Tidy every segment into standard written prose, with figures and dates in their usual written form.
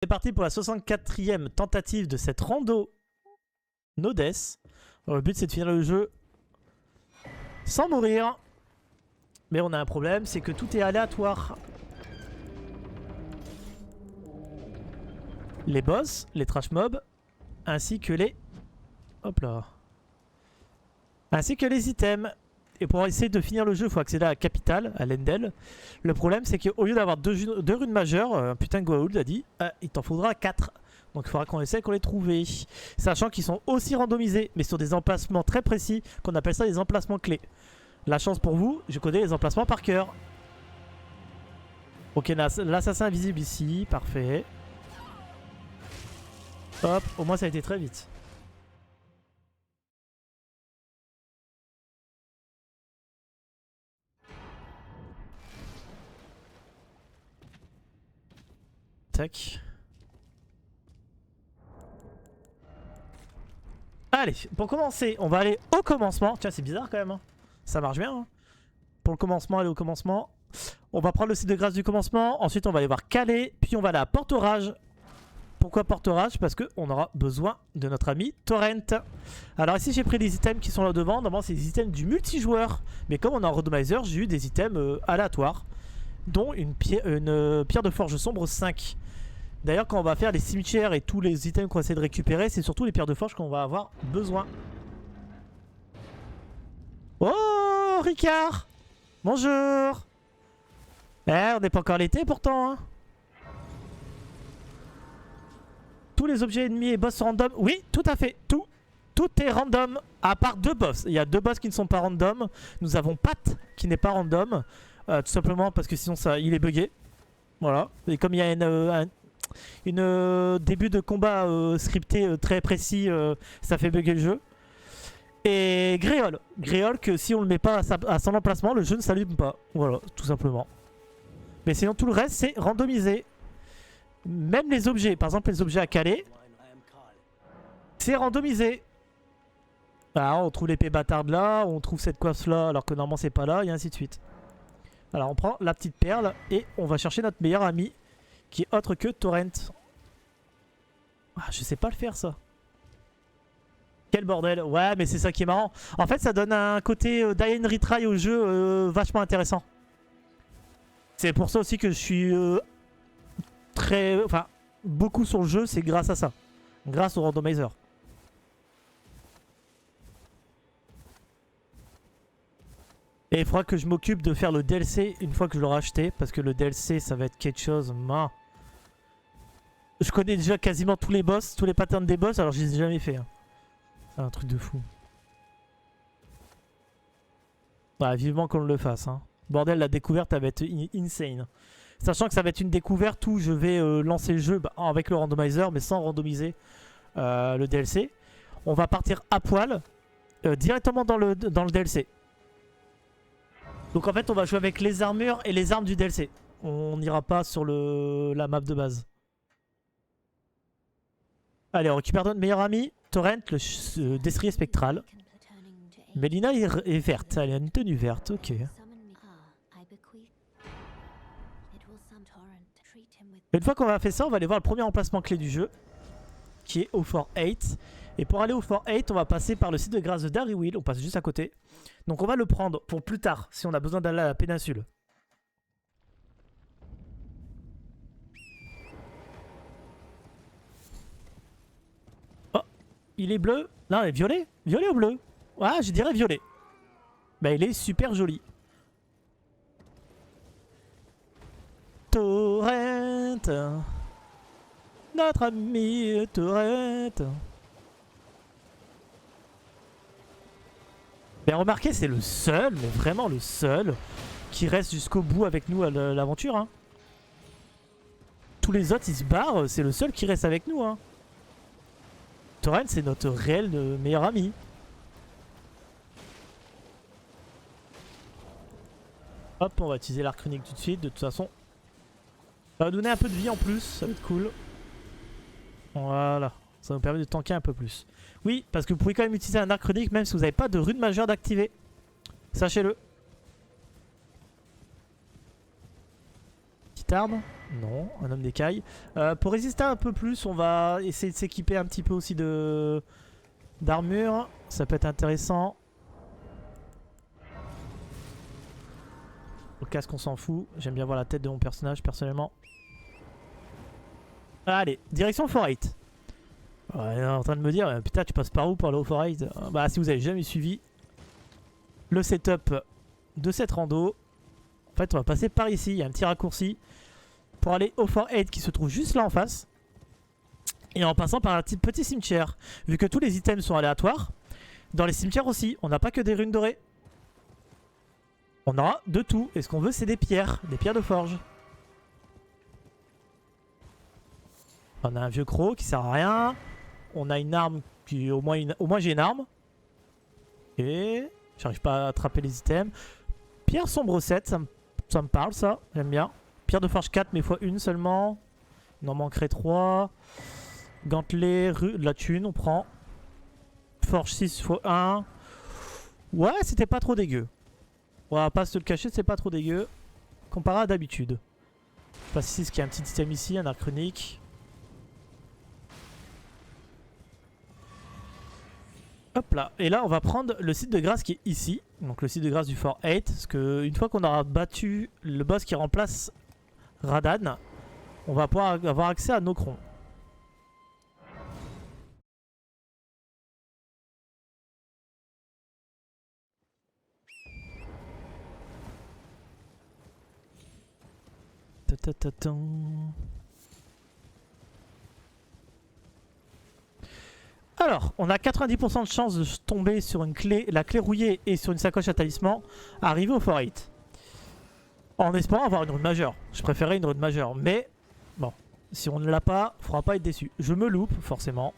C'est parti pour la 64e tentative de cette rando no death. Le but c'est de finir le jeu sans mourir. Mais on a un problème, c'est que tout est aléatoire. Les boss, les trash mobs, ainsi que les... Hop là. Ainsi que les items. Et pour essayer de finir le jeu, il faut accéder à la capitale, à Lendel. Le problème, c'est qu'au lieu d'avoir deux runes majeures, un putain de Goa'uld a dit, il t'en faudra 4. Donc il faudra qu'on essaie qu'on les trouve. Sachant qu'ils sont aussi randomisés, mais sur des emplacements très précis, qu'on appelle ça des emplacements clés. La chance pour vous, je connais les emplacements par cœur. Ok, l'assassin invisible ici, parfait. Hop, au moins ça a été très vite. Tac. Allez, pour commencer, on va aller au commencement. Tiens, c'est bizarre quand même. Hein. Ça marche bien. Hein. Pour le commencement, aller au commencement. On va prendre le site de grâce du commencement. Ensuite, on va aller voir Calais. Puis, on va aller à Port-Orage. Pourquoi Port-Orage? Parce qu'on aura besoin de notre ami Torrent. Alors ici, j'ai pris des items qui sont là devant. Normalement, c'est des items du multijoueur. Mais comme on est en randomizer, j'ai eu des items aléatoires. Dont une pierre de forge sombre 5. D'ailleurs, quand on va faire les cimetières et tous les items qu'on va essayer de récupérer, c'est surtout les pierres de forge qu'on va avoir besoin. Oh, Ricard! Bonjour! On n'est pas encore l'été pourtant. Hein. Tous les objets ennemis et boss sont random. Oui, tout à fait. Tout est random, à part 2 boss. Il y a 2 boss qui ne sont pas random. Nous avons Pat qui n'est pas random. Tout simplement parce que sinon il est bugué. Voilà. Et comme il y a une début de combat scripté très précis, ça fait bugger le jeu. Et Gréol. Gréol que si on le met pas à son emplacement, le jeu ne s'allume pas. Voilà, tout simplement. Mais sinon tout le reste c'est randomisé. Même les objets, par exemple les objets à Calais, c'est randomisé. Alors on trouve l'épée bâtarde là, on trouve cette coiffe là alors que normalement c'est pas là, et ainsi de suite. Alors on prend la petite perle et on va chercher notre meilleur ami qui est autre que Torrent. Ah, je sais pas le faire ça. Quel bordel. Ouais mais c'est ça qui est marrant. En fait ça donne un côté die and retry au jeu vachement intéressant. C'est pour ça aussi que je suis beaucoup sur le jeu, c'est grâce à ça. Grâce au randomizer. Et il faudra que je m'occupe de faire le DLC une fois que je l'aurai acheté. Parce que le DLC, ça va être quelque chose. Je connais déjà quasiment tous les boss, tous les patterns des boss, alors je les ai jamais fait. Hein. C'est un truc de fou. Bah, vivement qu'on le fasse. Hein. Bordel, la découverte, elle va être insane. Sachant que ça va être une découverte où je vais lancer le jeu avec le randomizer, mais sans randomiser le DLC. On va partir à poil directement dans le DLC. Donc en fait on va jouer avec les armures et les armes du DLC. On n'ira pas sur la map de base. Allez, on récupère notre meilleur ami, Torrent, le destrier spectral. Melina est verte, elle a une tenue verte, ok. Une fois qu'on a fait ça, on va aller voir le premier emplacement clé du jeu, qui est au Fort 8. Et pour aller au Fort 8, on va passer par le site de grâce de Darrywill, on passe juste à côté. Donc on va le prendre pour plus tard, si on a besoin d'aller à la péninsule. Oh, il est bleu? Non, il est violet? Violet ou bleu? Ouais, je dirais violet. Bah il est super joli. Torrent, notre ami Torrent. Mais remarquez, c'est le seul, mais vraiment le seul, qui reste jusqu'au bout avec nous à l'aventure. Hein. Tous les autres, ils se barrent, c'est le seul qui reste avec nous. Hein. Torrent, c'est notre réel meilleur ami. Hop, on va utiliser l'arc runique tout de suite, de toute façon. Ça va donner un peu de vie en plus, ça va être cool. Voilà, ça nous permet de tanker un peu plus. Oui, parce que vous pouvez quand même utiliser un arc runique même si vous n'avez pas de rune majeure d'activer. Sachez-le. Bastard. Non, un homme d'écaille. Pour résister un peu plus, on va essayer de s'équiper un petit peu aussi d'armure. Ça peut être intéressant. Au casque, on s'en fout. J'aime bien voir la tête de mon personnage, personnellement. Allez, direction Fort 8. Ouais, on est en train de me dire, putain, tu passes par où pour aller au Fort 8? Bah, si vous avez jamais suivi le setup de cette rando, en fait, on va passer par ici. Il y a un petit raccourci pour aller au Fort 8 qui se trouve juste là en face. Et en passant par un petit cimetière. Vu que tous les items sont aléatoires, dans les cimetières aussi, on n'a pas que des runes dorées. On aura de tout. Et ce qu'on veut, c'est des pierres de forge. On a un vieux croc qui sert à rien. On a une arme qui, au moins j'ai une arme. Et j'arrive pas à attraper les items. Pierre sombre 7, ça me parle ça, j'aime bien. Pierre de forge 4 mais x1 seulement. Il en manquerait 3. Gantelet, de la thune, on prend. Forge 6 x1. Ouais, c'était pas trop dégueu. On va pas se le cacher, c'est pas trop dégueu. Comparé à d'habitude. Je passe ici, ce qu'il y a un petit item ici, un arc runique. Hop là. Et là, on va prendre le site de grâce qui est ici. Donc le site de grâce du Fort 8. Parce que une fois qu'on aura battu le boss qui remplace Radahn, on va pouvoir avoir accès à Nokron. Alors, on a 90% de chance de tomber sur une clé, la clé rouillée et sur une sacoche à talisman, arriver au Fort 8. En espérant avoir une rune majeure. Je préférais une rune majeure, mais bon, si on ne l'a pas, il ne faudra pas être déçu. Je me loupe, forcément.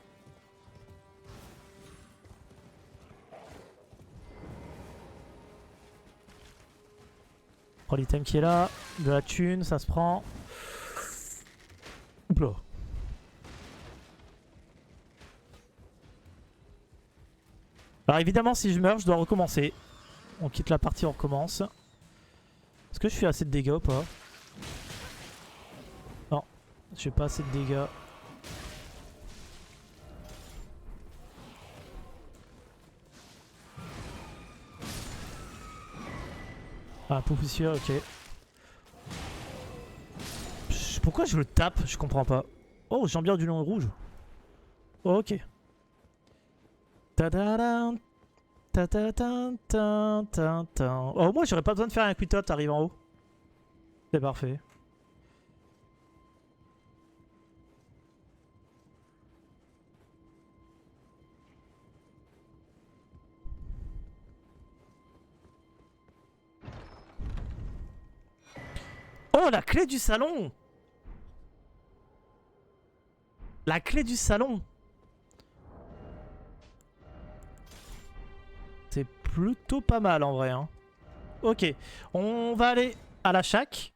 On prend l'item qui est là, de la thune, ça se prend. Oups là. Alors évidemment, si je meurs, je dois recommencer. On quitte la partie, on recommence. Est-ce que je fais assez de dégâts ou pas? Non, je fais pas assez de dégâts. Ah, poussière, ok. Pourquoi je le tape? Je comprends pas. Oh, jambière du lion rouge. Ok. Ta-da-da, ta-ta-ta-ta-ta-ta. Oh, moi j'aurais pas besoin de faire un quitot, t'arrives en haut. C'est parfait. Oh, la clé du salon! La clé du salon! C'est plutôt pas mal en vrai. Hein. Ok, on va aller à la shack.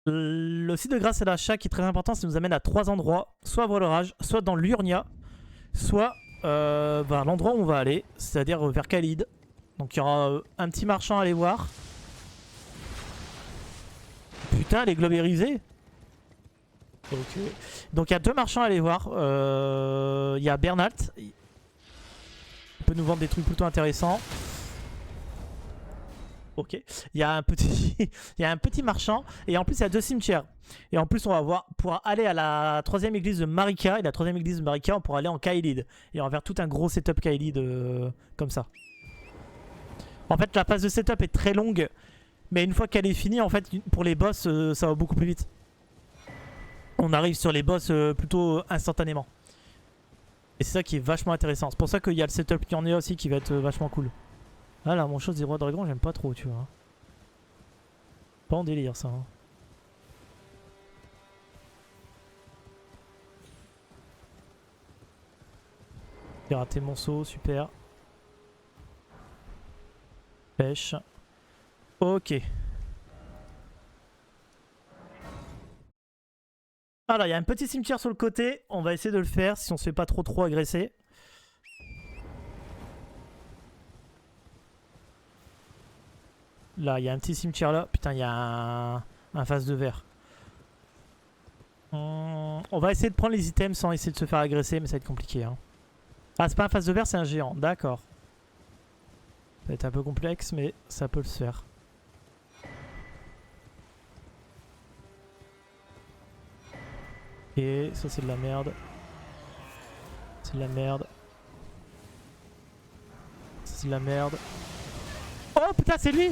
Le site de grâce à la shack est très important, ça nous amène à 3 endroits. Soit à Vroloraj, soit dans l'Urnia, soit vers l'endroit où on va aller, c'est-à-dire vers Caelid. Donc il y aura un petit marchand à aller voir. Putain, les globérisés. Ok. Donc il y a 2 marchands à aller voir. Il y a Bernalt. Il peut nous vendre des trucs plutôt intéressants. Ok. Il y a un petit, il y a un petit marchand. Et en plus, il y a 2 cimetières. Et en plus, on va pouvoir aller à la 3ème église de Marika. Et la 3ème église de Marika, on pourra aller en Caelid. Et on va faire tout un gros setup Caelid comme ça. En fait, la phase de setup est très longue. Mais une fois qu'elle est finie, en fait, pour les boss, ça va beaucoup plus vite. On arrive sur les boss plutôt instantanément. Et c'est ça qui est vachement intéressant. C'est pour ça qu'il y a le setup qui en est aussi qui va être vachement cool. Ah là, mon chose des rois dragons, j'aime pas trop, tu vois. Pas en délire, ça. Hein. J'ai raté mon saut, super. Pêche. Ok. Alors, il y a un petit cimetière sur le côté. On va essayer de le faire si on se fait pas trop agresser. Là, il y a un petit cimetière là. Putain, il y a Un face de verre. On va essayer de prendre les items sans essayer de se faire agresser, mais ça va être compliqué. Hein. Ah, c'est pas un face de verre, c'est un géant. D'accord. Ça va être un peu complexe, mais ça peut le faire. Et ça, c'est de la merde. C'est de la merde. C'est de la merde. Oh putain, c'est lui!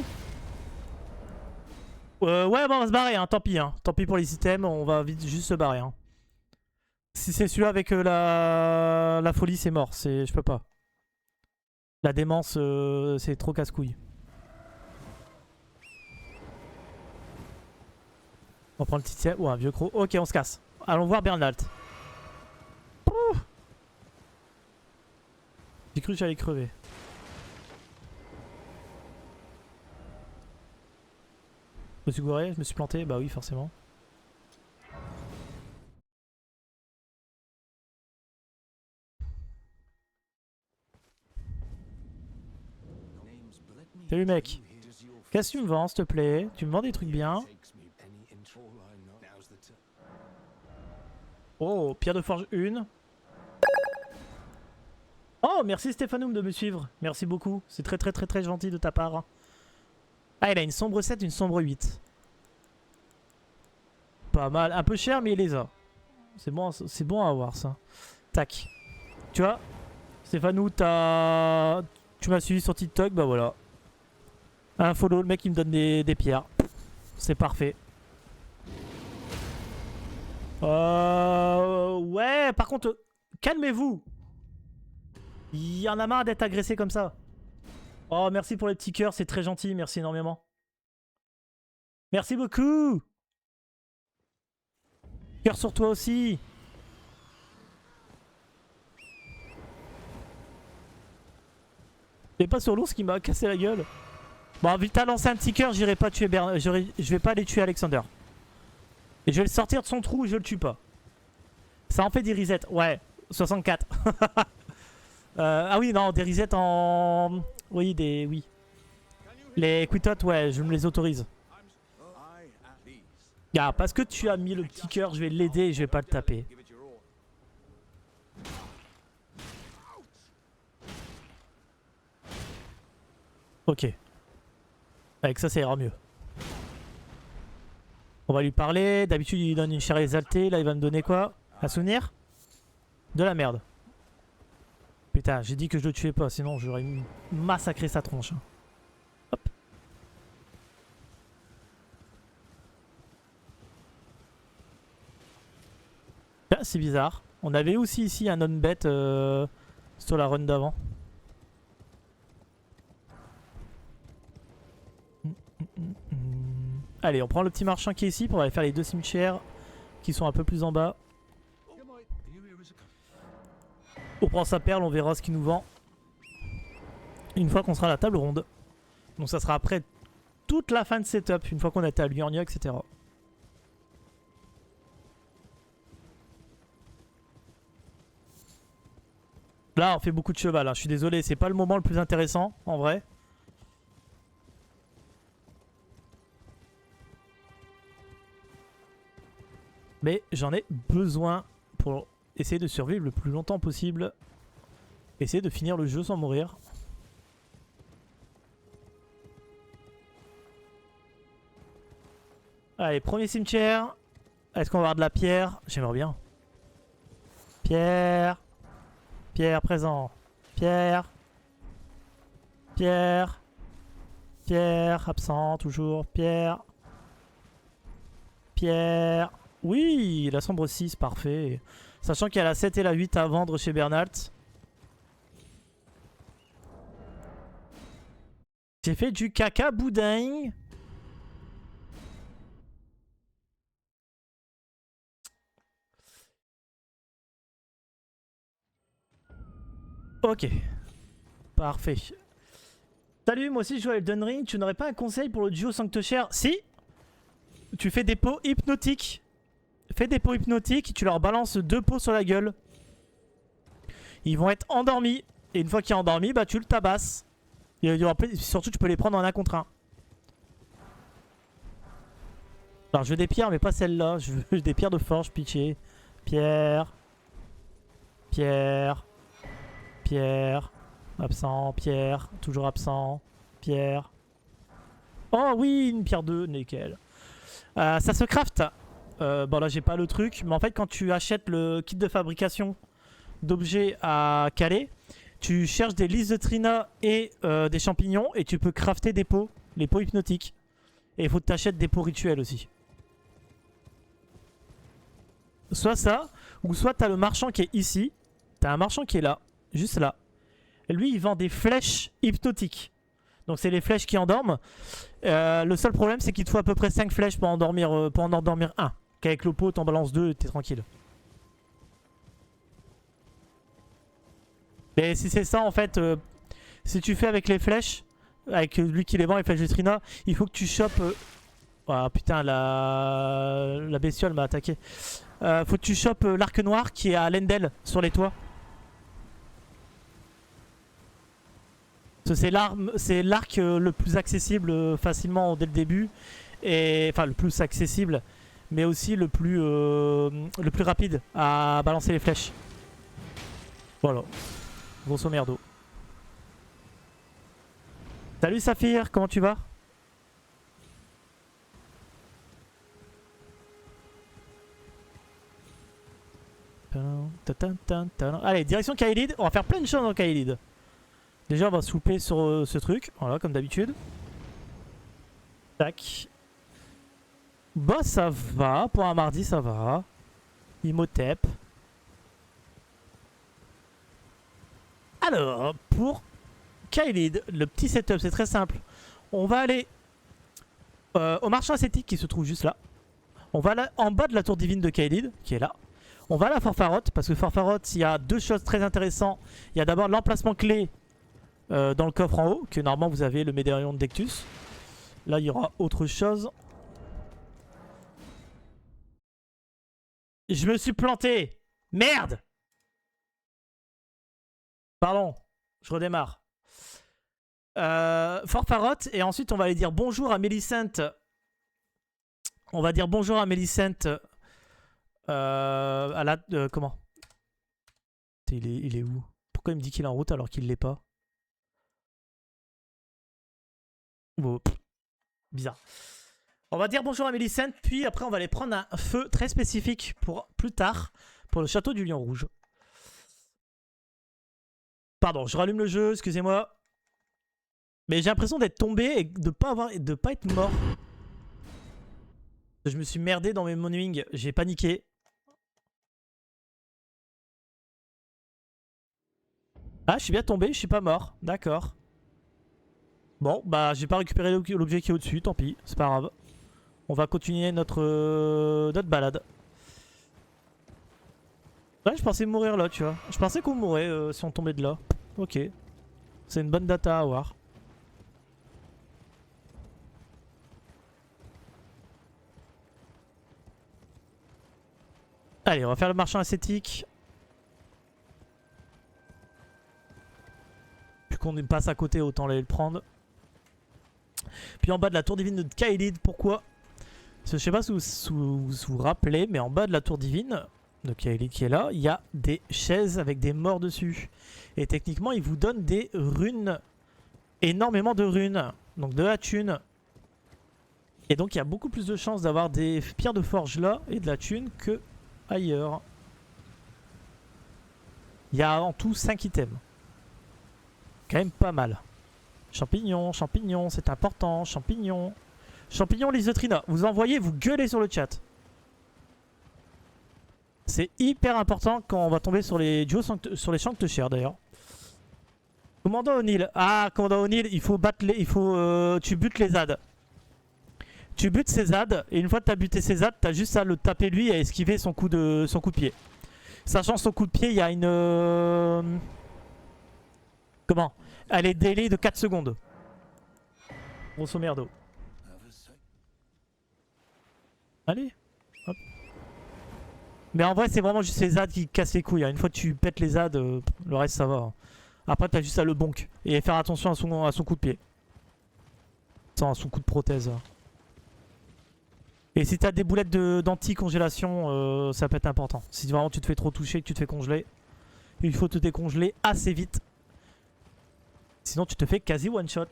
Ouais, bon, on va se barrer, hein, tant pis. Hein. Tant pis pour les items, on va vite juste se barrer. Hein. Si c'est celui-là avec la folie, c'est mort. Je peux pas. La démence, c'est trop casse-couille. On prend le petit... Ou un vieux croc. Ok, on se casse. Allons voir Bernalt. J'ai cru que j'allais crever. Je me suis gouré, je me suis planté. Bah oui, forcément. Salut mec. Qu'est-ce que tu me vends, s'il te plaît? Tu me vends des trucs bien. Oh, pierre de forge 1. Oh, merci Stéphanoum de me suivre. Merci beaucoup. C'est très très très très gentil de ta part. Ah, il a une sombre 7, une sombre 8. Pas mal. Un peu cher, mais il les a. C'est bon à avoir ça. Tac. Tu vois, Stéphanou, tu m'as suivi sur TikTok, bah voilà. Un follow, le mec il me donne des pierres. C'est parfait. Ouais, par contre, calmez-vous. Il y en a marre d'être agressé comme ça. Oh, merci pour les petits cœurs, c'est très gentil, merci énormément. Merci beaucoup. Cœur sur toi aussi. Et pas sur l'ours qui m'a cassé la gueule. Bon, vite à lancer un petit cœur, j'irai pas tuer je vais pas aller tuer Alexander. Et je vais le sortir de son trou et je le tue pas. Ça en fait des resets. Ouais, 64. Ah oui, non, des resets en... Oui, Oui. Les quitotes, ouais, je me les autorise. Ah, parce que tu as mis le petit cœur, je vais l'aider et je vais pas le taper. Ok. Avec ça, ça ira mieux. On va lui parler. D'habitude, il donne une chair exaltée. Là, il va me donner quoi? Un souvenir? De la merde. Putain, j'ai dit que je le tuais pas, sinon j'aurais massacré sa tronche. Hop. Ah, c'est bizarre. On avait aussi ici un non-bet sur la run d'avant. Allez, on prend le petit marchand qui est ici pour aller faire les deux cimetières qui sont un peu plus en bas. On prend sa perle, on verra ce qu'il nous vend. Une fois qu'on sera à la table ronde. Donc ça sera après toute la fin de setup, une fois qu'on a été à Liurnia, etc. Là, on fait beaucoup de cheval. Hein. Je suis désolé, c'est pas le moment le plus intéressant, en vrai. Mais j'en ai besoin pour essayer de survivre le plus longtemps possible. Essayer de finir le jeu sans mourir. Allez, premier cimetière. Est-ce qu'on va avoir de la pierre? J'aimerais bien. Pierre. Pierre présent. Pierre. Pierre. Pierre. Absent toujours. Pierre. Pierre. Oui, la sombre 6, parfait. Sachant qu'il y a la 7 et la 8 à vendre chez Bernalt. J'ai fait du caca boudin. Ok. Parfait. Salut, moi aussi je joue à Elden Ring. Tu n'aurais pas un conseil pour le duo Sanctoshare? Si. Tu fais des pots hypnotiques. Fais des pots hypnotiques, tu leur balances 2 pots sur la gueule. Ils vont être endormis. Et une fois qu'il est endormi, bah tu le tabasses. Et surtout tu peux les prendre en 1 contre 1. Alors je veux des pierres mais pas celle-là. Je veux des pierres de forge, pitié. Pierre. Pierre. Pierre. Absent. Pierre. Toujours absent. Pierre. Oh oui, une pierre 2, nickel. Ça se craft. Bon là j'ai pas le truc. Mais en fait quand tu achètes le kit de fabrication d'objets à caler, tu cherches des Lysothrina et des champignons et tu peux crafter des pots. Les pots hypnotiques. Et il faut que tu achètes des pots rituels aussi. Soit ça, ou soit t'as le marchand qui est ici. T'as un marchand qui est là, juste là. Et lui, il vend des flèches hypnotiques. Donc c'est les flèches qui endorment. Le seul problème, c'est qu'il te faut à peu près 5 flèches pour en endormir un. Qu'avec le pot, t'en balances 2 et t'es tranquille. Mais si c'est ça, en fait, si tu fais avec les flèches, avec lui qui les vend, les flèches de Trina, il faut que tu chopes... Ah putain, la bestiole m'a attaqué. Faut que tu chopes l'arc noir qui est à Lendel sur les toits. C'est l'arc le plus accessible facilement dès le début. Et, enfin le plus accessible, mais aussi le plus rapide à balancer les flèches. Voilà. Grosso merdo. Salut Saphir, comment tu vas? Allez, direction Kaelid. On va faire plein de choses dans Kaelid. Déjà, on va souper sur ce truc. Voilà, comme d'habitude. Tac. Bah, ça va. Pour un mardi, ça va. Imhotep. Alors, pour Kaelid, le petit setup, c'est très simple. On va aller au marchand ascétique qui se trouve juste là. On va là, en bas de la tour divine de Kaelid, qui est là. On va à la Forfaroth, parce que Forfaroth, il y a deux choses très intéressantes. Il y a d'abord l'emplacement clé dans le coffre en haut, que normalement vous avez le médaillon de Dectus. Là, il y aura autre chose. Je me suis planté. Merde. Pardon, je redémarre. Forfaroth, et ensuite on va aller dire bonjour à Mélissente. On va dire bonjour à Mélissente. À la... comment il est où? Pourquoi il me dit qu'il est en route alors qu'il l'est pas? Bon, bizarre. On va dire bonjour à Mélissente, puis après on va aller prendre un feu très spécifique pour plus tard, pour le château du Lion Rouge. Pardon, je rallume le jeu, excusez-moi. Mais j'ai l'impression d'être tombé et de pas être mort. Je me suis merdé dans mes monowings, j'ai paniqué. Ah, je suis bien tombé, je suis pas mort. D'accord. Bon, bah j'ai pas récupéré l'objet qui est au-dessus, tant pis, c'est pas grave. On va continuer notre balade. Ouais, je pensais mourir là, tu vois. Je pensais qu'on mourrait si on tombait de là. Ok. C'est une bonne data à avoir. Allez, on va faire le marchand ascétique. Puis qu'on passe à côté, autant aller le prendre. Puis en bas de la tour divine de Kaelid, pourquoi? Parce que je sais pas si vous vous rappelez, mais en bas de la tour divine de Kaelid qui est là, il y a des chaises avec des morts dessus. Et techniquement, ils vous donnent des runes. Énormément de runes. Donc de la thune. Et donc il y a beaucoup plus de chances d'avoir des pierres de forge là et de la thune que ailleurs. Il y a en tout 5 items. Quand même pas mal. Champignons, champignons, c'est important. Champignons. Champignons Lysothrina. Vous envoyez, vous gueulez sur le chat. C'est hyper important quand on va tomber sur les duos, sur les Sanctuaires d'ailleurs. Commandant O'Neill. Ah, Commandant O'Neill, il faut battre les. Tu butes les ZAD. Tu butes ses ZAD, et une fois que tu as buté ses ZAD, tu as juste à le taper lui et à esquiver son coup de pied. Sachant son coup de pied, il y a une. Comment? Elle est délai de 4 secondes. Grosso merdo. Allez. Hop. Mais en vrai, c'est vraiment juste les ZAD qui cassent les couilles. Une fois que tu pètes les ZAD, le reste ça va. Après, t'as juste à le bonk. Et faire attention à son coup de pied. Sans à son coup de prothèse. Et si t'as des boulettes d'anti-congélation, ça peut être important. Si vraiment tu te fais trop toucher, que tu te fais congeler, il faut te décongeler assez vite. Sinon tu te fais quasi one shot.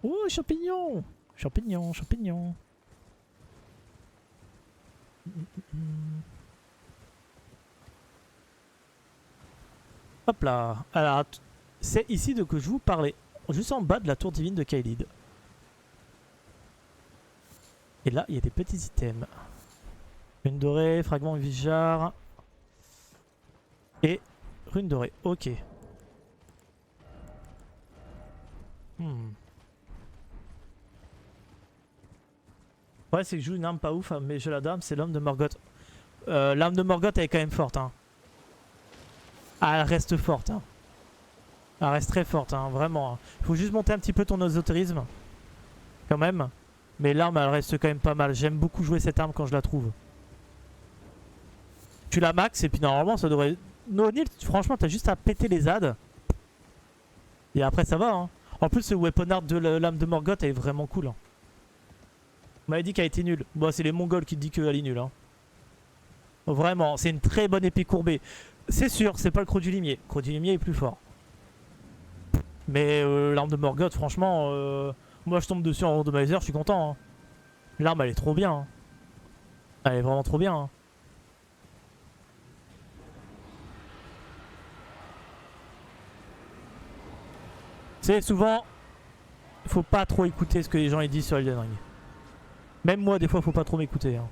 Oh, champignons! Champignons, champignons. Hop là. Alors, c'est ici de que je vous parlais. Juste en bas de la tour divine de Kaelid. Et là, il y a des petits items. Rune dorée, fragment Vijar. Et rune dorée. Ok. Ouais, c'est que je joue une arme pas ouf, mais je la dame, c'est l'âme de Morgoth. L'arme de Morgoth, elle est quand même forte. Hein. Ah, elle reste forte. Hein. Elle reste très forte, hein, vraiment. Il faut juste monter un petit peu ton ésotérisme. Quand même. Mais l'arme, elle reste quand même pas mal. J'aime beaucoup jouer cette arme quand je la trouve. Tu la max et puis normalement, ça devrait... No Nil, franchement, t'as juste à péter les ZAD. Et après, ça va. Hein. En plus, ce weapon art de l'âme de Morgoth, elle est vraiment cool. Hein. On m'avait dit qu'elle était nulle. Bon, c'est les Mongols qui te disent qu'elle est nulle. Hein. Vraiment, c'est une très bonne épée courbée. C'est sûr, c'est pas le Croc du Limier. Le Croc du Limier est plus fort. Mais l'arme de Morgoth, franchement, moi je tombe dessus en randomizer, je suis content. Hein. L'arme, elle est trop bien. Hein. Elle est vraiment trop bien. Hein. C'est souvent, faut pas trop écouter ce que les gens ils disent sur Elden Ring. Même moi, des fois, faut pas trop m'écouter. Hein.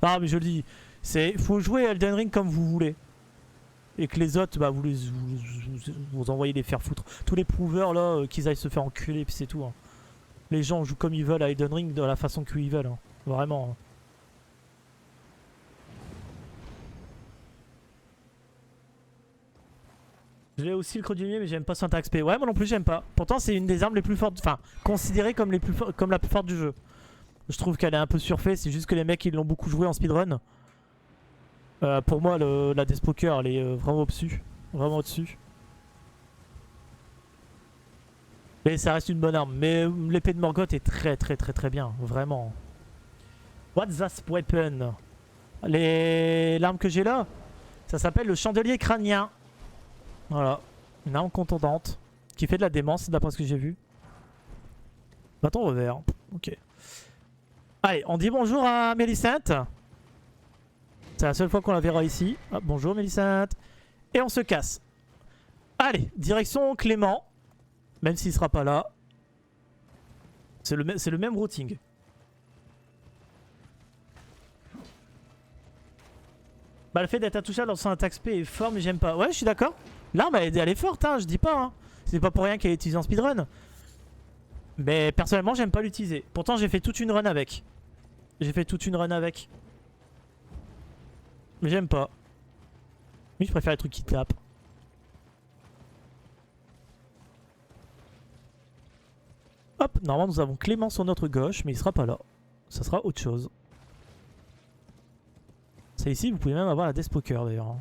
Non, mais je le dis, faut jouer Elden Ring comme vous voulez. Et que les autres, bah, vous envoyez les faire foutre. Tous les prouveurs là, qu'ils aillent se faire enculer, puis c'est tout. Hein. Les gens jouent comme ils veulent à Elden Ring de la façon qu'ils veulent. Hein. Vraiment. Hein. J'ai aussi le Croc du Limier, mais j'aime pas Syntax P. Ouais, moi non plus, j'aime pas. Pourtant, c'est une des armes les plus fortes. Enfin, considérée comme, comme la plus forte du jeu. Je trouve qu'elle est un peu surfaite. C'est juste que les mecs, ils l'ont beaucoup joué en speedrun. Pour moi, la Despoker, elle est vraiment au-dessus. Vraiment au-dessus. Et ça reste une bonne arme. Mais l'épée de Morgoth est très bien. Vraiment. What's that weapon? L'arme que j'ai là, ça s'appelle le chandelier crânien. Voilà. Une arme contondante. Qui fait de la démence, d'après ce que j'ai vu. Bâton revers. Ok. Allez, on dit bonjour à Mélissante. C'est la seule fois qu'on la verra ici. Ah, bonjour Mélissante. Et on se casse. Allez, direction Clément. Même s'il sera pas là. C'est le même routing. Bah, le fait d'être intouchable dans son attaque SP est fort, mais j'aime pas. Ouais, je suis d'accord. L'arme, elle est forte, hein, je dis pas. Hein. C'est pas pour rien qu'elle est utilisée en speedrun. Mais personnellement, j'aime pas l'utiliser. Pourtant, j'ai fait toute une run avec. J'ai fait toute une run avec. Mais j'aime pas. Oui, je préfère les trucs qui tapent. Hop, normalement, nous avons Clément sur notre gauche, mais il sera pas là. Ça sera autre chose. Ça ici, vous pouvez même avoir la Despoker d'ailleurs.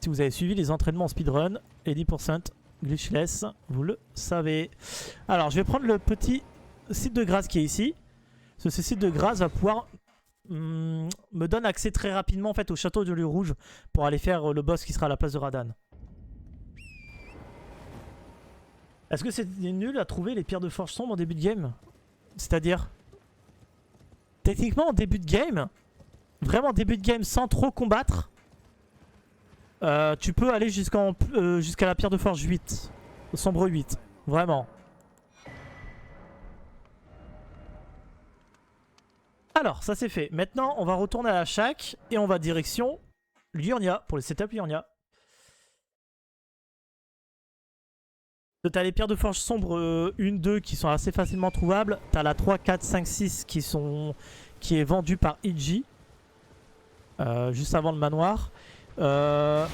Si vous avez suivi les entraînements en speedrun, 80% glitchless, vous le savez. Alors, je vais prendre le petit site de grâce qui est ici. Ce site de grâce va pouvoir me donne accès très rapidement en fait au château de l'œil rouge pour aller faire le boss qui sera à la place de Radan. Est-ce que c'est nul à trouver les pierres de forge sombre en début de game? C'est-à-dire, techniquement en début de game, vraiment début de game sans trop combattre, tu peux aller jusqu'à la pierre de forge 8, sombre 8, vraiment. Alors, ça c'est fait. Maintenant, on va retourner à la shack et on va direction Liurnia pour le setup Liurnia. T'as les pierres de forge sombre 1, 2 qui sont assez facilement trouvables. T'as la 3, 4, 5, 6 qui est vendue par Iji. Juste avant le manoir. T'as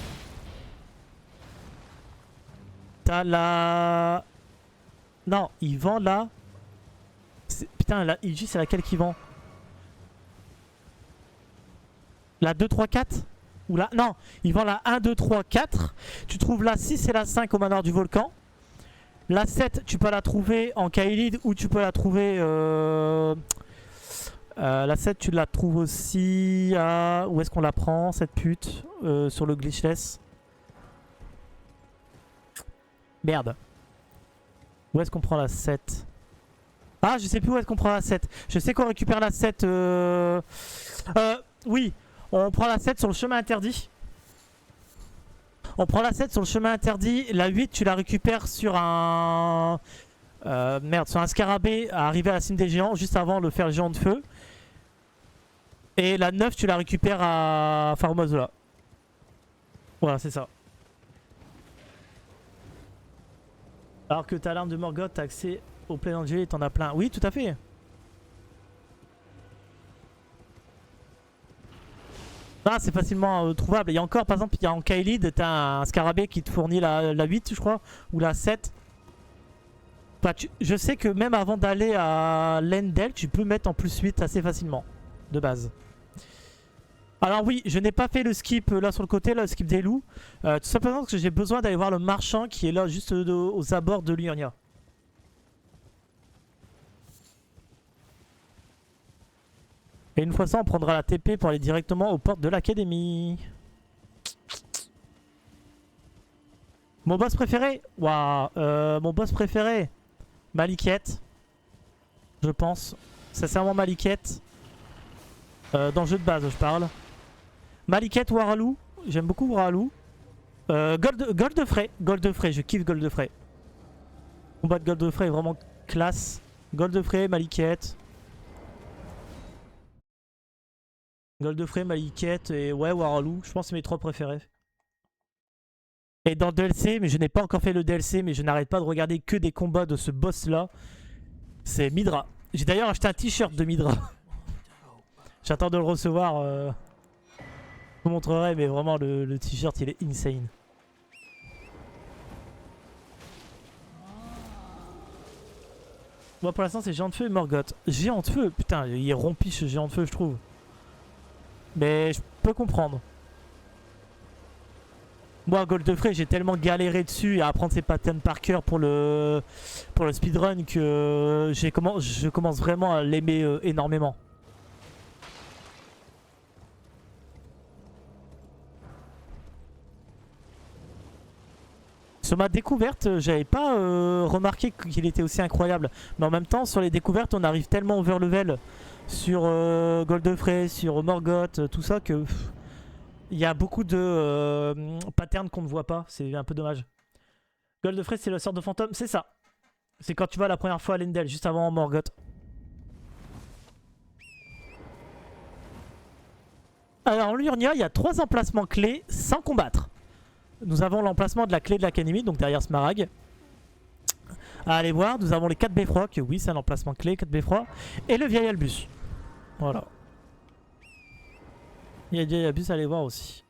la... Non, il vend là. Putain, la Iji c'est laquelle qui vend? La 2, 3, 4 Ou la... Non, ils vendent la 1, 2, 3, 4. Tu trouves la 6 et la 5 au manoir du volcan. La 7, tu peux la trouver en Kaelid ou tu peux la trouver... la 7, tu la trouves aussi à... Où est-ce qu'on la prend, cette pute sur le glitchless. Merde. Où est-ce qu'on prend la 7? Ah, je sais plus où est-ce qu'on prend la 7. Je sais qu'on récupère la 7... oui, on prend la 7 sur le chemin interdit. On prend la 7 sur le chemin interdit. La 8, tu la récupères sur un... merde, sur un scarabée à arriver à la cime des géants, juste avant le fer géant de feu. Et la 9, tu la récupères à Farumazola. Voilà, c'est ça. Alors que t'as l'arme de Morgoth, t'as accès au plein danger et t'en as plein. Oui, tout à fait. Ah, c'est facilement trouvable. Il y a encore, par exemple, il y a en Kaelid, t'as un scarabée qui te fournit la 8, je crois, ou la 7. Bah, je sais que même avant d'aller à l'Endel, tu peux mettre en plus 8 assez facilement, de base. Alors oui, je n'ai pas fait le skip là sur le côté, là, le skip des loups. Tout simplement parce que j'ai besoin d'aller voir le marchand qui est là juste aux abords de Liurnia. Et une fois ça, on prendra la TP pour aller directement aux portes de l'académie. Mon boss préféré? Waouh, mon boss préféré, Maliketh. Je pense. Sincèrement Maliketh. Dans le jeu de base, je parle. Maliketh ou Haralou. J'aime beaucoup Haralou. Goldfrey. Goldfrey, je kiffe Goldfrey. Combat de Goldfrey est vraiment classe. Goldfrey, Maliketh. Goldfrey, Maliketh et ouais, Haralou. Je pense que c'est mes 3 préférés. Et dans le DLC, mais je n'ai pas encore fait le DLC, mais je n'arrête pas de regarder que des combats de ce boss là. C'est Midra. J'ai d'ailleurs acheté un t-shirt de Midra. J'attends de le recevoir. Je vous montrerai, mais vraiment le t-shirt il est insane. Moi pour l'instant c'est Géant de Feu et Morgoth. Géant de Feu, putain, il est rompiche ce Géant de Feu je trouve. Mais je peux comprendre. Moi Goldfrey j'ai tellement galéré dessus et à apprendre ses patterns par cœur pour le speedrun que je commence vraiment à l'aimer énormément. Sur ma découverte, j'avais pas remarqué qu'il était aussi incroyable. Mais en même temps, sur les découvertes, on arrive tellement over level sur Goldfrey, sur Morgoth, tout ça que il y a beaucoup de patterns qu'on ne voit pas. C'est un peu dommage. Goldfrey, c'est le sort de fantôme, c'est ça. C'est quand tu vas la première fois à l'Endel, juste avant Morgoth. Alors en Liurnia, il y a 3 emplacements clés sans combattre. Nous avons l'emplacement de la clé de l'académie, donc derrière Smaragd. À aller voir, nous avons les 4 beffrois, que oui, c'est un emplacement clé, 4 beffrois. Et le vieil Albus. Voilà. Il y a le vieil Albus à aller voir aussi.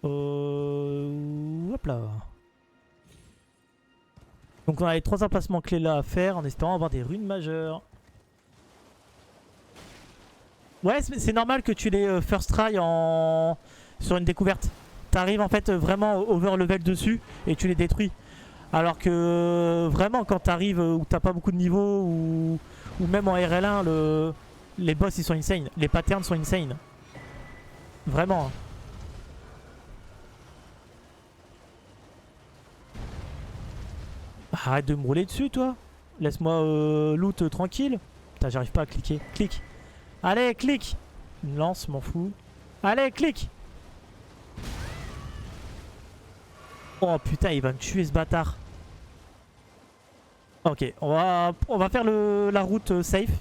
Hop là. Donc on a les 3 emplacements clés là à faire en espérant avoir des runes majeures. Ouais, c'est normal que tu les first try sur une découverte. T'arrives en fait vraiment over level dessus et tu les détruis. Alors que vraiment quand t'arrives où t'as pas beaucoup de niveaux ou même en RL1 les boss ils sont insane. Les patterns sont insane. Vraiment. Arrête de me rouler dessus toi. Laisse-moi loot tranquille. Putain j'arrive pas à cliquer. Clique. Allez clique. Une lance m'en fous. Allez clique. Oh putain, il va me tuer ce bâtard. Ok, on va faire la route safe.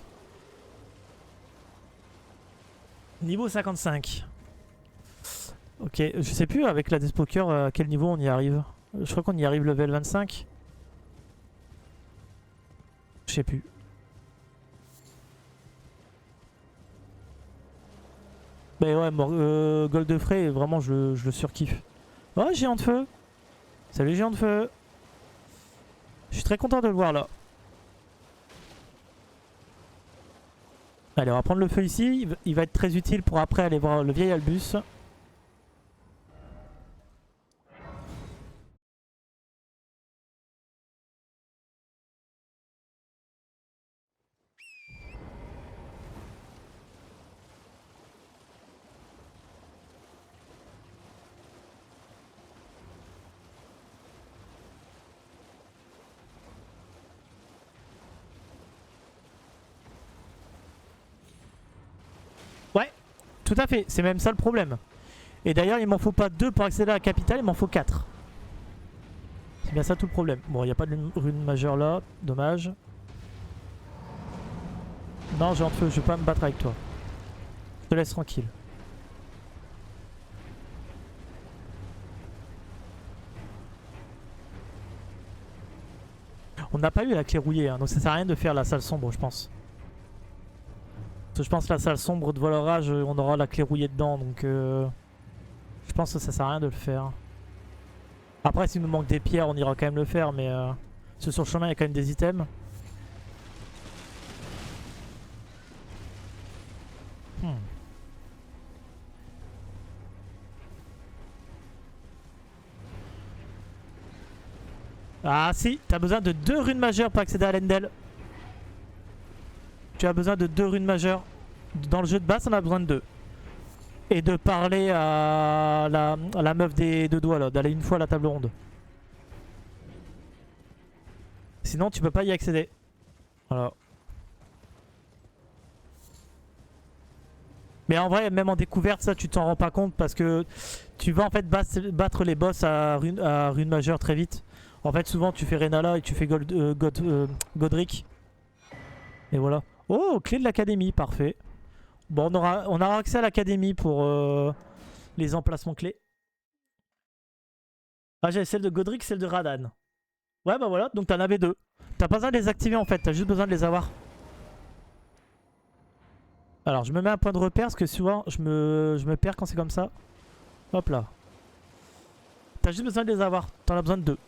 Niveau 55. Ok, je sais plus avec la Despoker à quel niveau on y arrive. Je crois qu'on y arrive level 25. Je sais plus. Mais ouais, Goldfrey, vraiment je le surkiffe. Oh, Géant de Feu. Salut Géant de Feu. Je suis très content de le voir là. Allez, on va prendre le feu ici. Il va être très utile pour après aller voir le vieil Albus. Ouais, tout à fait. C'est même ça le problème. Et d'ailleurs, il m'en faut pas 2 pour accéder à la capitale, il m'en faut 4. C'est bien ça tout le problème. Bon, il n'y a pas de rune majeure là. Dommage. Non, j'ai en feu, je vais pas me battre avec toi. Je te laisse tranquille. On n'a pas eu la clé rouillée, hein, donc ça sert à rien de faire la salle sombre, je pense. Parce que je pense que la salle sombre de Volorage, on aura la clé rouillée dedans, donc je pense que ça sert à rien de le faire. Après, s'il nous manque des pierres, on ira quand même le faire, mais parce que sur le chemin, il y a quand même des items. Hmm. Ah si, t'as besoin de 2 runes majeures pour accéder à l'Endel. Tu as besoin de 2 runes majeures. Dans le jeu de base, on a besoin de 2. Et de parler à la meuf des 2 doigts là, d'aller une fois à la table ronde. Sinon, tu peux pas y accéder. Voilà. Mais en vrai, même en découverte, ça tu t'en rends pas compte parce que tu vas en fait battre les boss à rune majeure très vite. En fait, souvent tu fais Renala et tu fais Godric. Et voilà. Oh, clé de l'académie, parfait. Bon, on aura accès à l'académie pour les emplacements clés. Ah, j'ai celle de Godric, celle de Radan. Ouais, bah voilà, donc t'en avais 2. T'as pas besoin de les activer en fait, t'as juste besoin de les avoir. Alors, je me mets un point de repère parce que souvent je me perds quand c'est comme ça. Hop là. T'as juste besoin de les avoir, t'en as besoin de 2.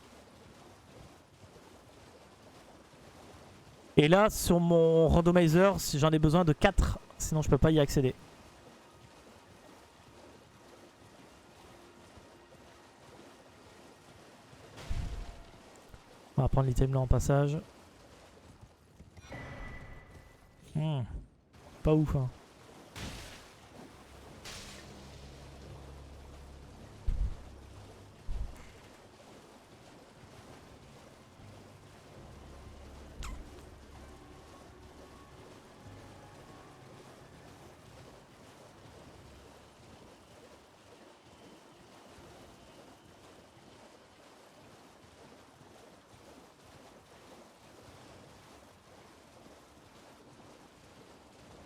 Et là, sur mon randomizer, j'en ai besoin de 4, sinon je peux pas y accéder. On va prendre l'item là en passage. Pas ouf, hein.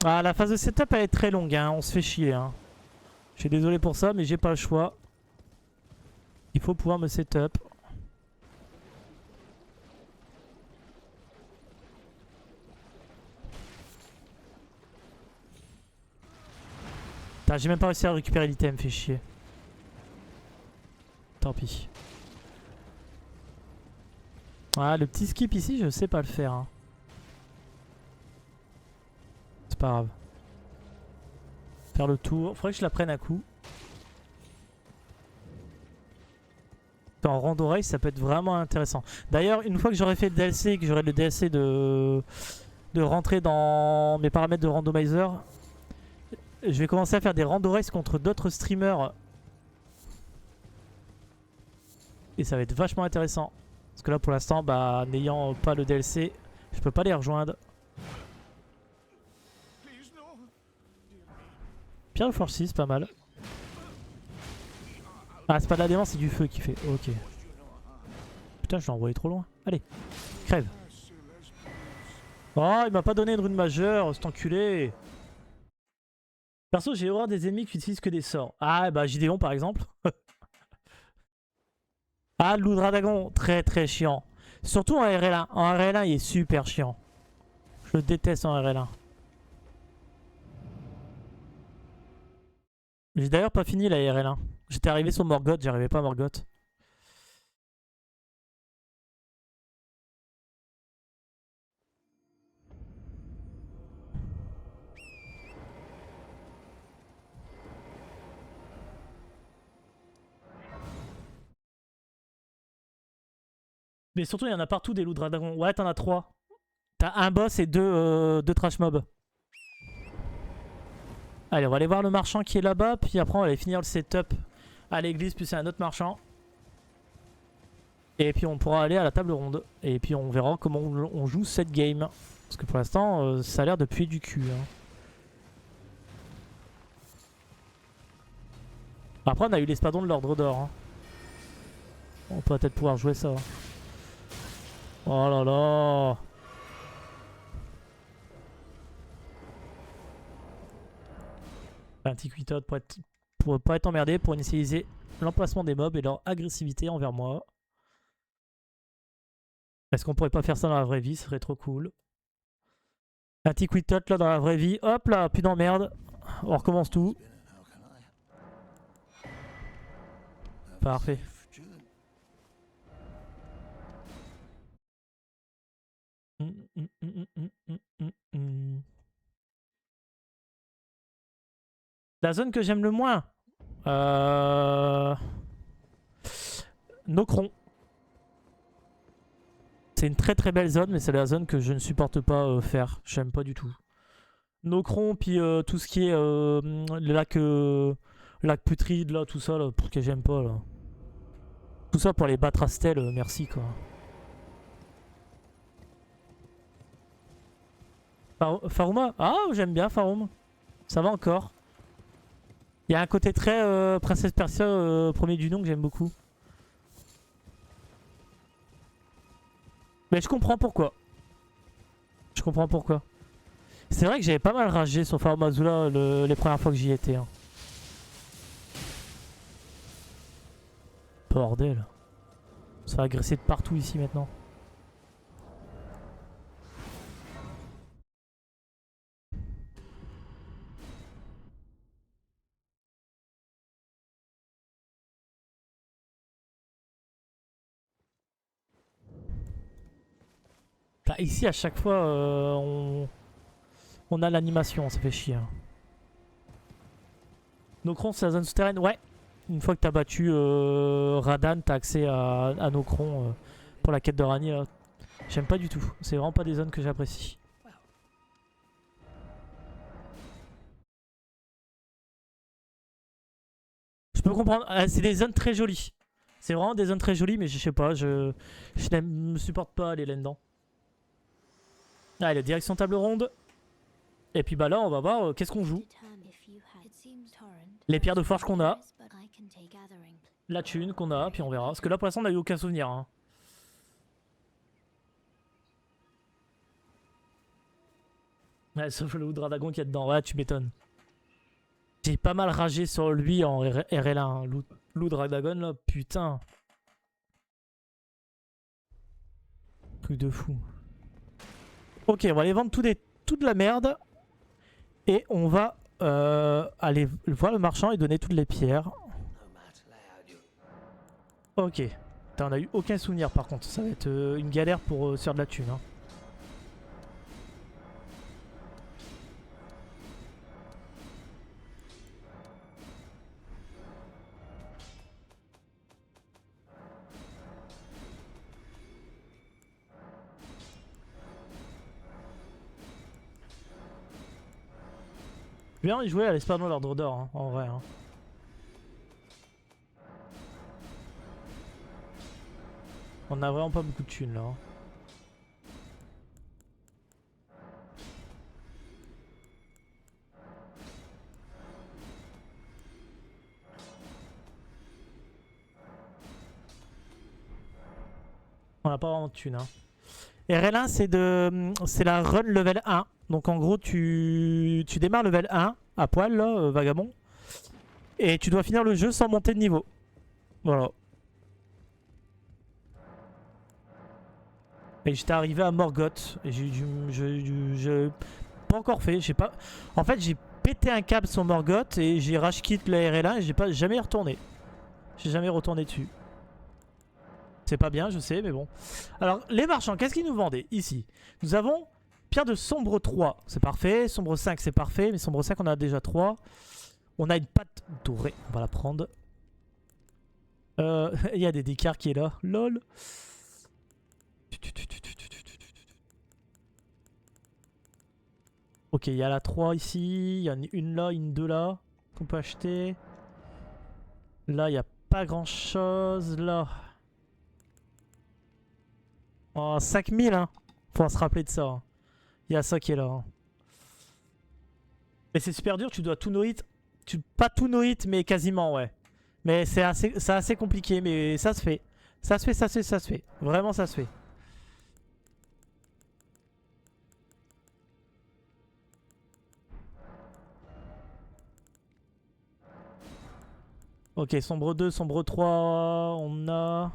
Ah, la phase de setup elle est très longue, hein. On se fait chier, hein. Je suis désolé pour ça, mais j'ai pas le choix. Il faut pouvoir me setup. J'ai même pas réussi à récupérer l'item, fait chier. Tant pis. Ah, le petit skip ici, je sais pas le faire, hein. C'est pas grave. Faire le tour. Faudrait que je la prenne à coup. En rando race, ça peut être vraiment intéressant. D'ailleurs, une fois que j'aurai fait le DLC, que j'aurai le DLC de rentrer dans mes paramètres de randomizer, je vais commencer à faire des rando race contre d'autres streamers. Et ça va être vachement intéressant. Parce que là, pour l'instant, bah, n'ayant pas le DLC, je peux pas les rejoindre. Pierre Force 6, pas mal. Ah, c'est pas de la démence, c'est du feu qui fait. Ok. Putain, je l'ai envoyé trop loin. Allez, crève. Oh, il m'a pas donné une rune majeure, cet enculé. Perso, j'ai horreur des ennemis qui utilisent que des sorts. Ah, bah, Gideon par exemple. Ah, Loudradagon, très très chiant. Surtout en RL1. En RL1, il est super chiant. Je le déteste en RL1. J'ai d'ailleurs pas fini la RL1. J'étais arrivé sur Morgoth, j'arrivais pas à Morgoth. Mais surtout, il y en a partout des loups dragons. Ouais, t'en as 3. T'as un boss et deux trash mobs. Allez, on va aller voir le marchand qui est là-bas. Puis après, on va aller finir le setup à l'église. Puis c'est un autre marchand. Et puis on pourra aller à la table ronde. Et puis on verra comment on joue cette game. Parce que pour l'instant, ça a l'air de puer du cul. Hein. Après, on a eu l'espadon de l'ordre d'or. Hein. On pourrait peut-être pouvoir jouer ça. Oh là là. Antiquitote pour pas être emmerdé, pour initialiser l'emplacement des mobs et leur agressivité envers moi. Est-ce qu'on pourrait pas faire ça dans la vraie vie? Ce serait trop cool. Antiquitote là dans la vraie vie. Hop là, plus d'emmerde. On recommence tout. Parfait. La zone que j'aime le moins, Nokron. C'est une très très belle zone, mais c'est la zone que je ne supporte pas faire. J'aime pas du tout. Nokron, puis tout ce qui est le lac Putride, là, tout ça, là, que j'aime pas, là. Tout ça pour les battre à Stel, merci, quoi. Farouma? Ah, j'aime bien Faroum. Ça va encore. Il y a un côté très Princesse Persia premier du nom que j'aime beaucoup. Mais je comprends pourquoi. Je comprends pourquoi. C'est vrai que j'avais pas mal ragé sur Faroum Azula les premières fois que j'y étais. Hein. Bordel. Ça va agresser de partout ici maintenant. Là, ici, à chaque fois, on a l'animation, ça fait chier. Hein. Nokron, c'est la zone souterraine. Ouais. Une fois que t'as battu Radan, t'as accès à Nokron pour la quête de Rani. J'aime pas du tout. C'est vraiment pas des zones que j'apprécie. Je peux comprendre. C'est des zones très jolies. C'est vraiment des zones très jolies, mais je sais pas. Je me supporte pas aller là-dedans. Allez, direction table ronde. Et puis bah là, on va voir qu'est-ce qu'on joue. Les pierres de forge qu'on a. La thune qu'on a, puis on verra. Parce que là, pour l'instant, on n'a eu aucun souvenir. Hein. Ouais, sauf le Dragon qui est dedans. Ouais, tu m'étonnes. J'ai pas mal ragé sur lui en RL1. Hein. Dragon, là, putain. Truc de fou. Ok, on va aller vendre toute la merde. Et on va aller voir le marchand et donner toutes les pierres. Ok. On a eu aucun souvenir par contre. Ça va être une galère pour se faire de la thune. Hein. Bien y jouer à l'espadon l'ordre d'or, hein, en vrai. Hein. On a vraiment pas beaucoup de thunes là. Hein. On a pas vraiment de thunes. Hein. RL1 c'est la run level 1. Donc en gros tu démarres level 1 à poil là, vagabond. Et tu dois finir le jeu sans monter de niveau. Voilà. Et j'étais arrivé à Morgoth. Et j'ai pas encore fait. En fait j'ai pété un câble sur Morgoth et j'ai rage quit la RL1 et j'ai pas jamais retourné. J'ai jamais retourné dessus. C'est pas bien, je sais, mais bon. Alors, les marchands, qu'est-ce qu'ils nous vendaient ici? Nous avons pierre de sombre 3, c'est parfait. Sombre 5, c'est parfait. Mais sombre 5, on a déjà 3. On a une pâte dorée, on va la prendre. Il y a des décarts qui est là, lol. Ok, il y a la 3 ici, il y en a une là, une 2 là, qu'on peut acheter. Là, il n'y a pas grand chose, là. Oh, 5000, hein. Faut se rappeler de ça. Hein. Il y a ça qui est là. Hein. Mais c'est super dur, tu dois tout no-hit. Pas tout no-hit, mais quasiment, ouais. Mais c'est assez compliqué, mais ça se fait. Ça se fait, ça se fait, ça se fait. Vraiment, ça se fait. Ok, sombre 2, sombre 3, on a...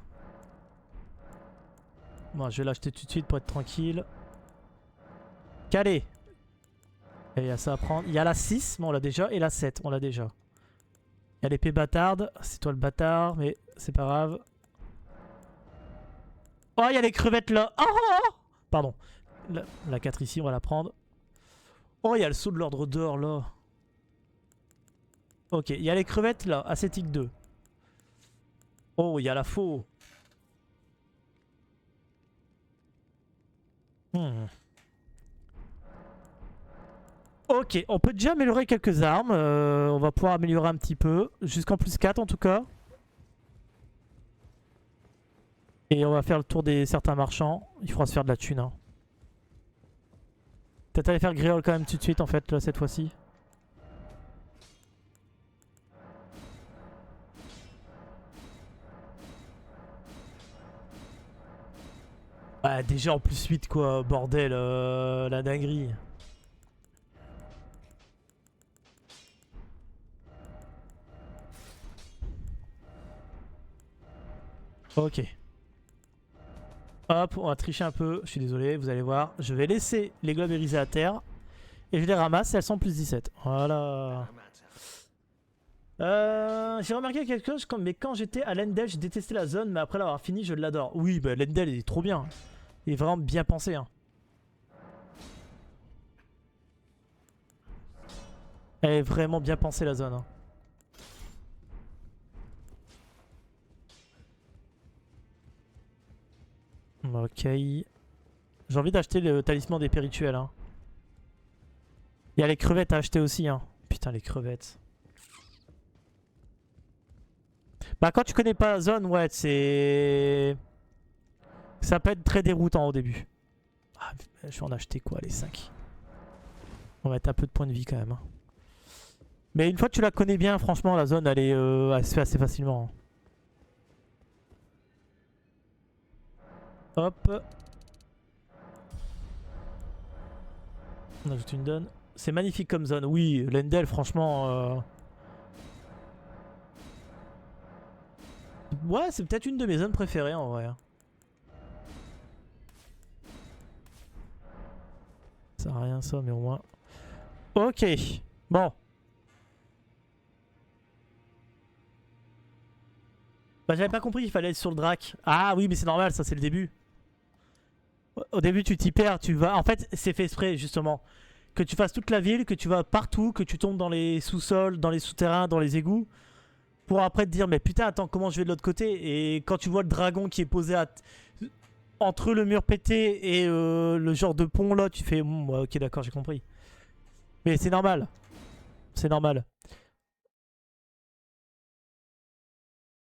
Bon, je vais l'acheter tout de suite pour être tranquille. Calé. Et il y a ça à prendre. Il y a la 6, mais on l'a déjà, et la 7, on l'a déjà. Il y a l'épée bâtarde, c'est toi le bâtard, mais c'est pas grave. Oh, il y a les crevettes là. Oh, pardon. La 4 ici, on va la prendre. Oh, il y a le saut de l'ordre d'or là. Ok, il y a les crevettes là, ascétique 2. Oh, il y a la faux. Ok, on peut déjà améliorer quelques armes. On va pouvoir améliorer un petit peu. Jusqu'en plus 4 en tout cas. Et on va faire le tour des certains marchands. Il faudra se faire de la thune. Hein. Peut-être aller faire Gréol quand même tout de suite en fait, là, cette fois-ci. Ouais, déjà en plus 8 quoi, bordel, la dinguerie. Ok. Hop, on va tricher un peu, je suis désolé, vous allez voir. Je vais laisser les globes irisés à terre. Et je les ramasse, elles sont plus 17. Voilà. J'ai remarqué quelque chose, mais quand j'étais à Lendel, je détestais la zone, mais après l'avoir fini, je l'adore. Oui, bah Lendel, il est trop bien. Il est vraiment bien pensé. Hein. Elle est vraiment bien pensée, la zone. Hein. Ok. J'ai envie d'acheter le talisman des pérituels. Hein. Il y a les crevettes à acheter aussi. Hein. Putain, les crevettes. Bah, quand tu connais pas la zone, ouais, c'est... Ça peut être très déroutant au début. Ah, je vais en acheter quoi, les 5. On va mettre un peu de points de vie quand même. Hein. Mais une fois que tu la connais bien, franchement, la zone, elle se fait assez facilement. Hein. Hop. On ajoute une donne. C'est magnifique comme zone. Oui, Lendel, franchement... Ouais, c'est peut-être une de mes zones préférées en vrai. Ça sert à rien ça, mais au moins... Ok. Bon. Bah j'avais pas compris qu'il fallait être sur le drac. Ah oui, mais c'est normal, ça c'est le début. Au début tu t'y perds, tu vas... En fait, c'est fait exprès justement. Que tu fasses toute la ville, que tu vas partout, que tu tombes dans les sous-sols, dans les souterrains, dans les égouts. Pour après te dire, mais putain, attends, comment je vais de l'autre côté? Et quand tu vois le dragon qui est posé entre le mur pété et le genre de pont là, tu fais, ouais, ok d'accord, j'ai compris. Mais c'est normal. C'est normal.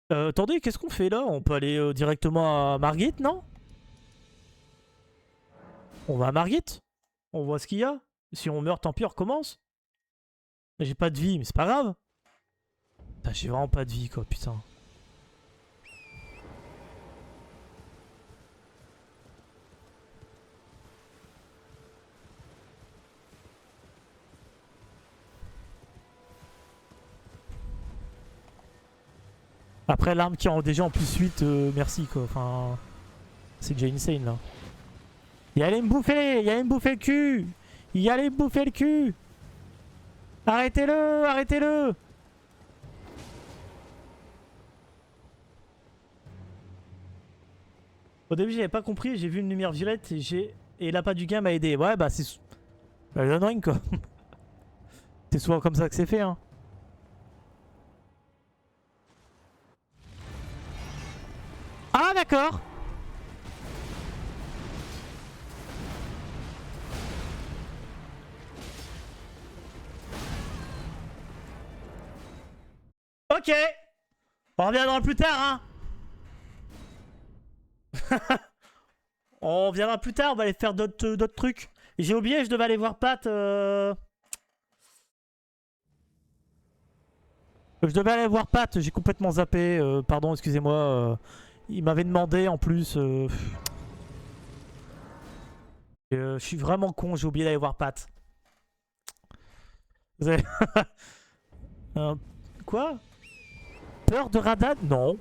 Attendez, qu'est-ce qu'on fait là? On peut aller directement à Margit, non? On va à Margit. On voit ce qu'il y a. Si on meurt, tant pis, on recommence. Mais j'ai pas de vie, mais c'est pas grave. J'ai vraiment pas de vie, quoi, putain. Après, l'arme qui rend déjà en plus 8, merci, quoi. Enfin, c'est déjà insane, là. Il allait me bouffer, il allait me bouffer le cul. Il allait me bouffer le cul. Arrêtez-le, arrêtez-le. Au début, j'avais pas compris, j'ai vu une lumière violette et l'appât du gain m'a aidé. Ouais, bah c'est... Bah, Elden Ring, quoi. C'est souvent comme ça que c'est fait, hein. Ah, d'accord. Ok. On reviendra plus tard, hein. On reviendra plus tard, on va aller faire d'autres trucs. J'ai oublié, je devais aller voir Pat. Je devais aller voir Pat, j'ai complètement zappé. Pardon, excusez-moi. Il m'avait demandé en plus. Je suis vraiment con, j'ai oublié d'aller voir Pat. Vous avez... Quoi? Peur de Radan? Non.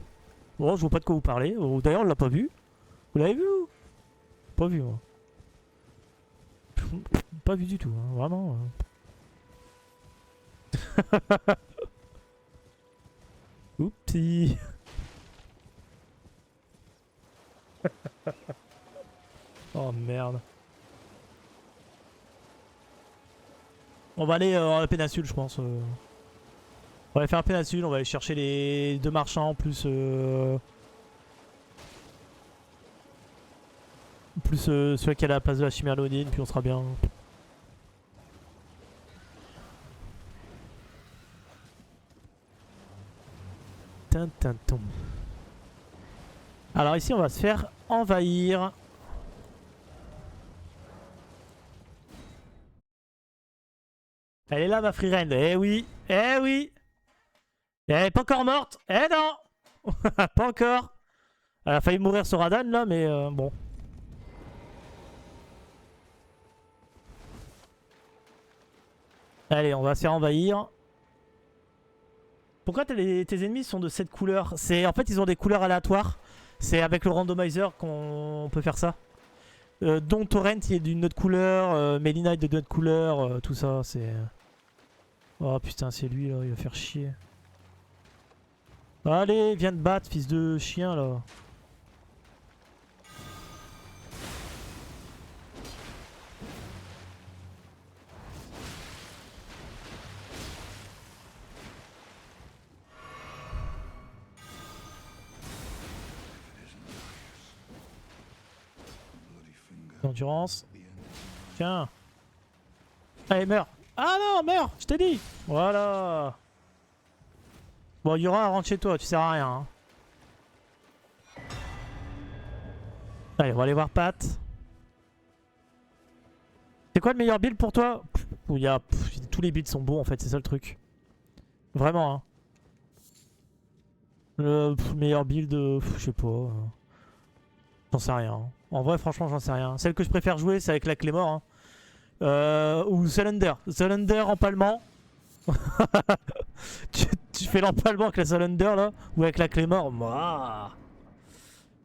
Bon, je vois pas de quoi vous parlez. D'ailleurs, on l'a pas vu. Vous l'avez vu? Pas vu, moi. Pas vu du tout, hein, vraiment. Oupsie. Oh merde. On va aller à la péninsule, je pense. On va aller faire la péninsule, on va aller chercher les deux marchands, plus celui qui est à la place de la chimère léonine, puis on sera bien. Tintinton. Alors ici on va se faire envahir. Elle est là ma friend, eh oui, eh oui. Elle est pas encore morte, eh non. Pas encore. Elle a failli mourir sur Radan là, mais bon. Allez, on va se faire envahir. Pourquoi tes ennemis sont de cette couleur? En fait, ils ont des couleurs aléatoires. C'est avec le randomizer qu'on peut faire ça. Dont Torrent il est d'une autre couleur, Melina est d'une autre couleur, tout ça, c'est... Oh putain, c'est lui là, il va faire chier. Allez, viens te battre, fils de chien là. Endurance. Tiens. Allez, meurs. Ah non, meurs, je t'ai dit. Voilà. Bon, Yura, rentre chez toi, tu sers à rien. Hein. Allez, on va aller voir Pat. C'est quoi le meilleur build pour toi? Tous les builds sont bons en fait, c'est ça le truc. Vraiment, hein. Le meilleur build, je sais pas. J'en sais rien. En vrai, franchement, j'en sais rien. Celle que je préfère jouer, c'est avec la Claymore. Hein. Ou Cylinder. Cylinder empalement. tu fais l'empalement avec la Cylinder là. Ou avec la Claymore. Moi.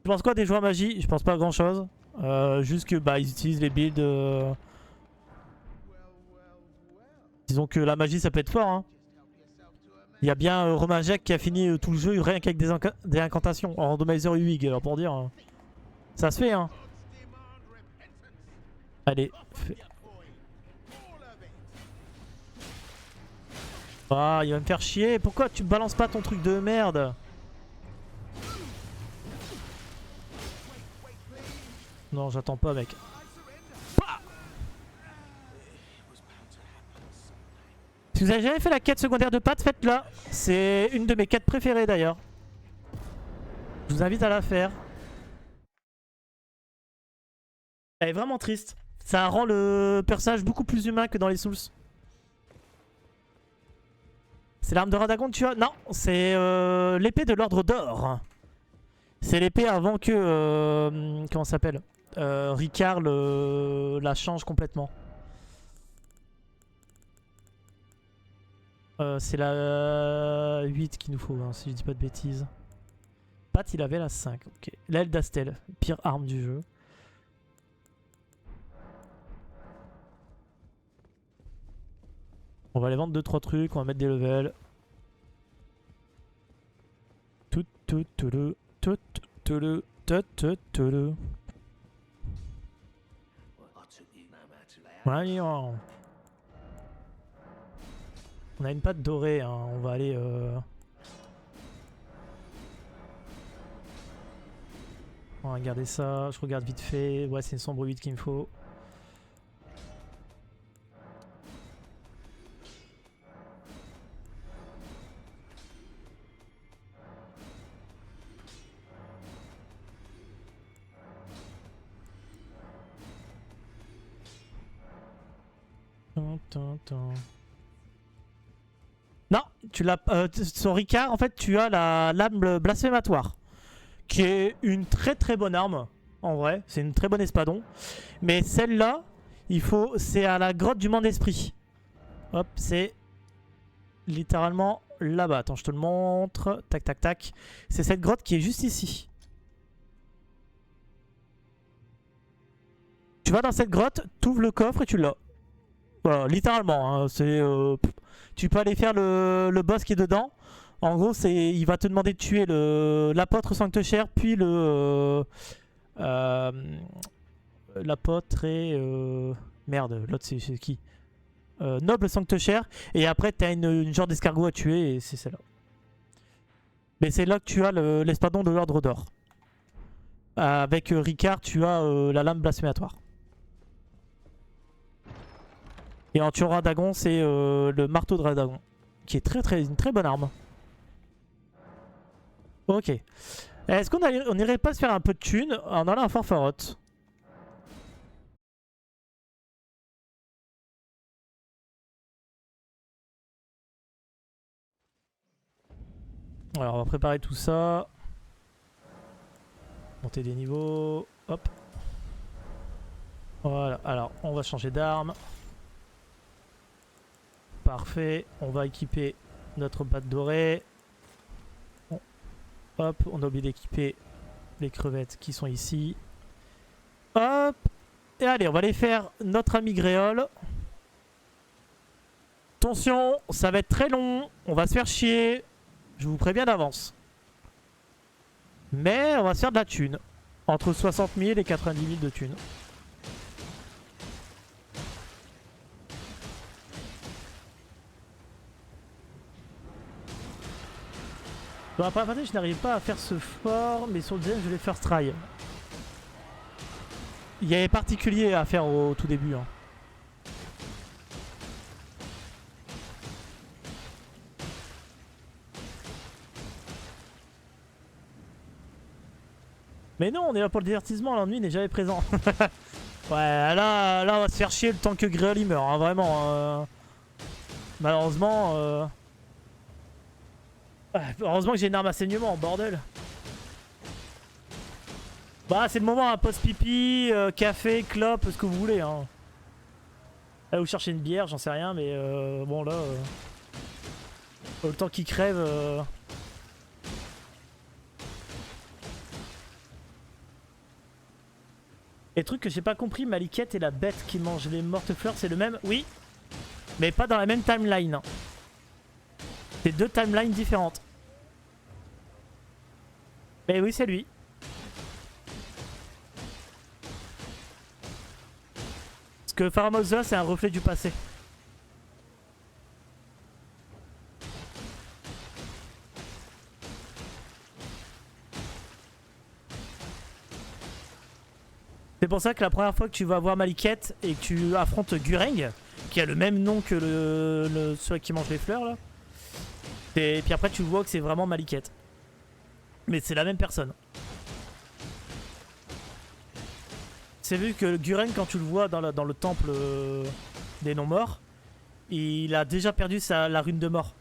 Tu penses quoi des joueurs magie? Je pense pas à grand chose. Juste que bah ils utilisent les builds. Disons que la magie ça peut être fort. Hein. Il y a bien Romain Jacques qui a fini tout le jeu rien qu'avec des incantations. En randomizer UIG, alors pour dire. Hein. Ça se fait, hein. Allez. Ah, il va me faire chier. Pourquoi tu balances pas ton truc de merde? Non, j'attends pas, mec. Si vous avez jamais fait la quête secondaire de Pat, faites-la. C'est une de mes quêtes préférées d'ailleurs. Je vous invite à la faire. Elle est vraiment triste. Ça rend le personnage beaucoup plus humain que dans les Souls. C'est l'arme de Radagon, tu vois? Non, c'est l'épée de l'ordre d'or. C'est l'épée avant que... comment ça s'appelle? Ricard la change complètement. C'est la 8 qu'il nous faut, hein, si je dis pas de bêtises. Pat, il avait la 5. Ok. L'aile d'Astel, pire arme du jeu. On va aller vendre 2-3 trucs, on va mettre des levels. Voyons. On a une patte dorée, hein. On va aller... On va regarder ça, je regarde vite fait. Ouais, c'est une sombre 8 qu'il me faut. Non, tu l'as. Son Ricard, en fait, tu as la lame blasphématoire, qui est une très très bonne arme. En vrai, c'est une très bonne espadon. Mais celle-là, c'est à la grotte du monde esprit. Hop, c'est littéralement là-bas. Attends, je te le montre. Tac, tac, tac. C'est cette grotte qui est juste ici. Tu vas dans cette grotte, tu ouvres le coffre et tu l'as. Voilà, littéralement. Hein, tu peux aller faire le boss qui est dedans. En gros, il va te demander de tuer l'apôtre Sancte-Cher, puis l'apôtre et... merde, l'autre c'est qui? Noble Sancte-Cher. Et après, t'as une genre d'escargot à tuer et c'est celle-là. Mais c'est là que tu as l'espadon de l'ordre d'or. Avec Ricard, tu as la lame blasphématoire. Et en tuant Radagon, c'est le marteau de Radagon. Qui est une très bonne arme. Ok. Est-ce qu'on irait pas se faire un peu de thunes en allant à Fort Faroth? Alors on va préparer tout ça. Monter des niveaux. Hop. Voilà. Alors on va changer d'arme. Parfait. On va équiper notre batte dorée. Hop. On a oublié d'équiper les crevettes qui sont ici. Hop. Et allez, on va aller faire notre ami Gréol. Attention, ça va être très long. On va se faire chier. Je vous préviens d'avance. Mais on va se faire de la thune. Entre 60 000 et 90 000 de thunes. Dans la première partie, je n'arrive pas à faire ce fort, mais sur le deuxième, je vais first try. Il y avait particulier à faire au tout début. Hein. Mais non, on est là pour le divertissement, l'ennui n'est jamais présent. Ouais, là, on va se faire chier le temps que Gréol il meurt, hein, vraiment. Malheureusement... heureusement que j'ai une arme à saignement, bordel. Bah, c'est le moment, hein, post-pipi, café, clope, ce que vous voulez. Hein. Allez vous chercher une bière, j'en sais rien, mais bon, là... le temps qu'il crève... Et truc que j'ai pas compris, Maliquette et la bête qui mange les mortes fleurs, c'est le même? Oui, mais pas dans la même timeline. Hein. C'est deux timelines différentes. Mais oui, c'est lui. Parce que Pharamaousa, c'est un reflet du passé. C'est pour ça que la première fois que tu vas voir Maliquette et que tu affrontes Gureng, qui a le même nom que celui qui mange les fleurs là, et puis après tu vois que c'est vraiment Maliquette. Mais c'est la même personne. C'est vu que Gureng, quand tu le vois dans le temple des non-morts, il a déjà perdu la rune de mort.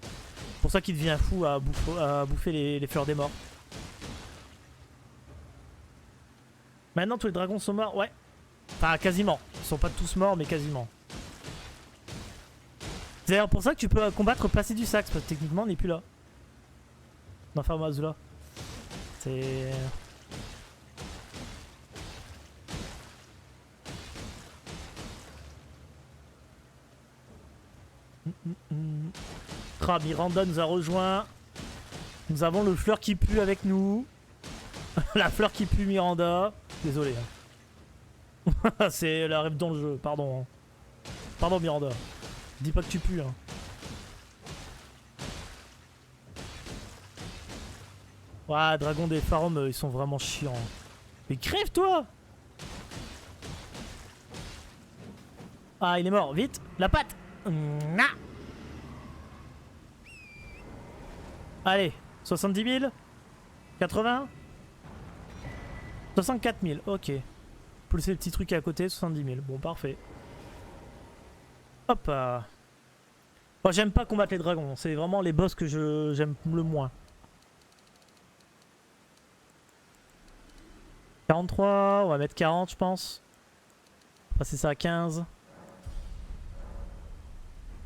C'est pour ça qu'il devient fou à bouffer les fleurs des morts. Maintenant tous les dragons sont morts, ouais. Enfin quasiment. Ils sont pas tous morts mais quasiment. C'est d'ailleurs pour ça que tu peux combattre Placé du Sax, parce que techniquement on n'est plus là. Dans Pharamaousa. C'est... Ah, Miranda nous a rejoint. Nous avons le fleur qui pue avec nous. La fleur qui pue Miranda. Désolé. Hein. C'est la rêve dans le jeu, pardon. Pardon Miranda. Dis pas que tu pues. Hein. Ouais, Dragon des Pharaons, ils sont vraiment chiants. Mais crève toi. Ah, il est mort, vite. La patte. Allez, 70 000 80 64 000, ok. Plus les petits trucs à côté, 70 000. Bon, parfait. Hop. Moi, j'aime pas combattre les dragons. C'est vraiment les boss que j'aime le moins. 43, on va mettre 40 je pense. Passer ça à 15.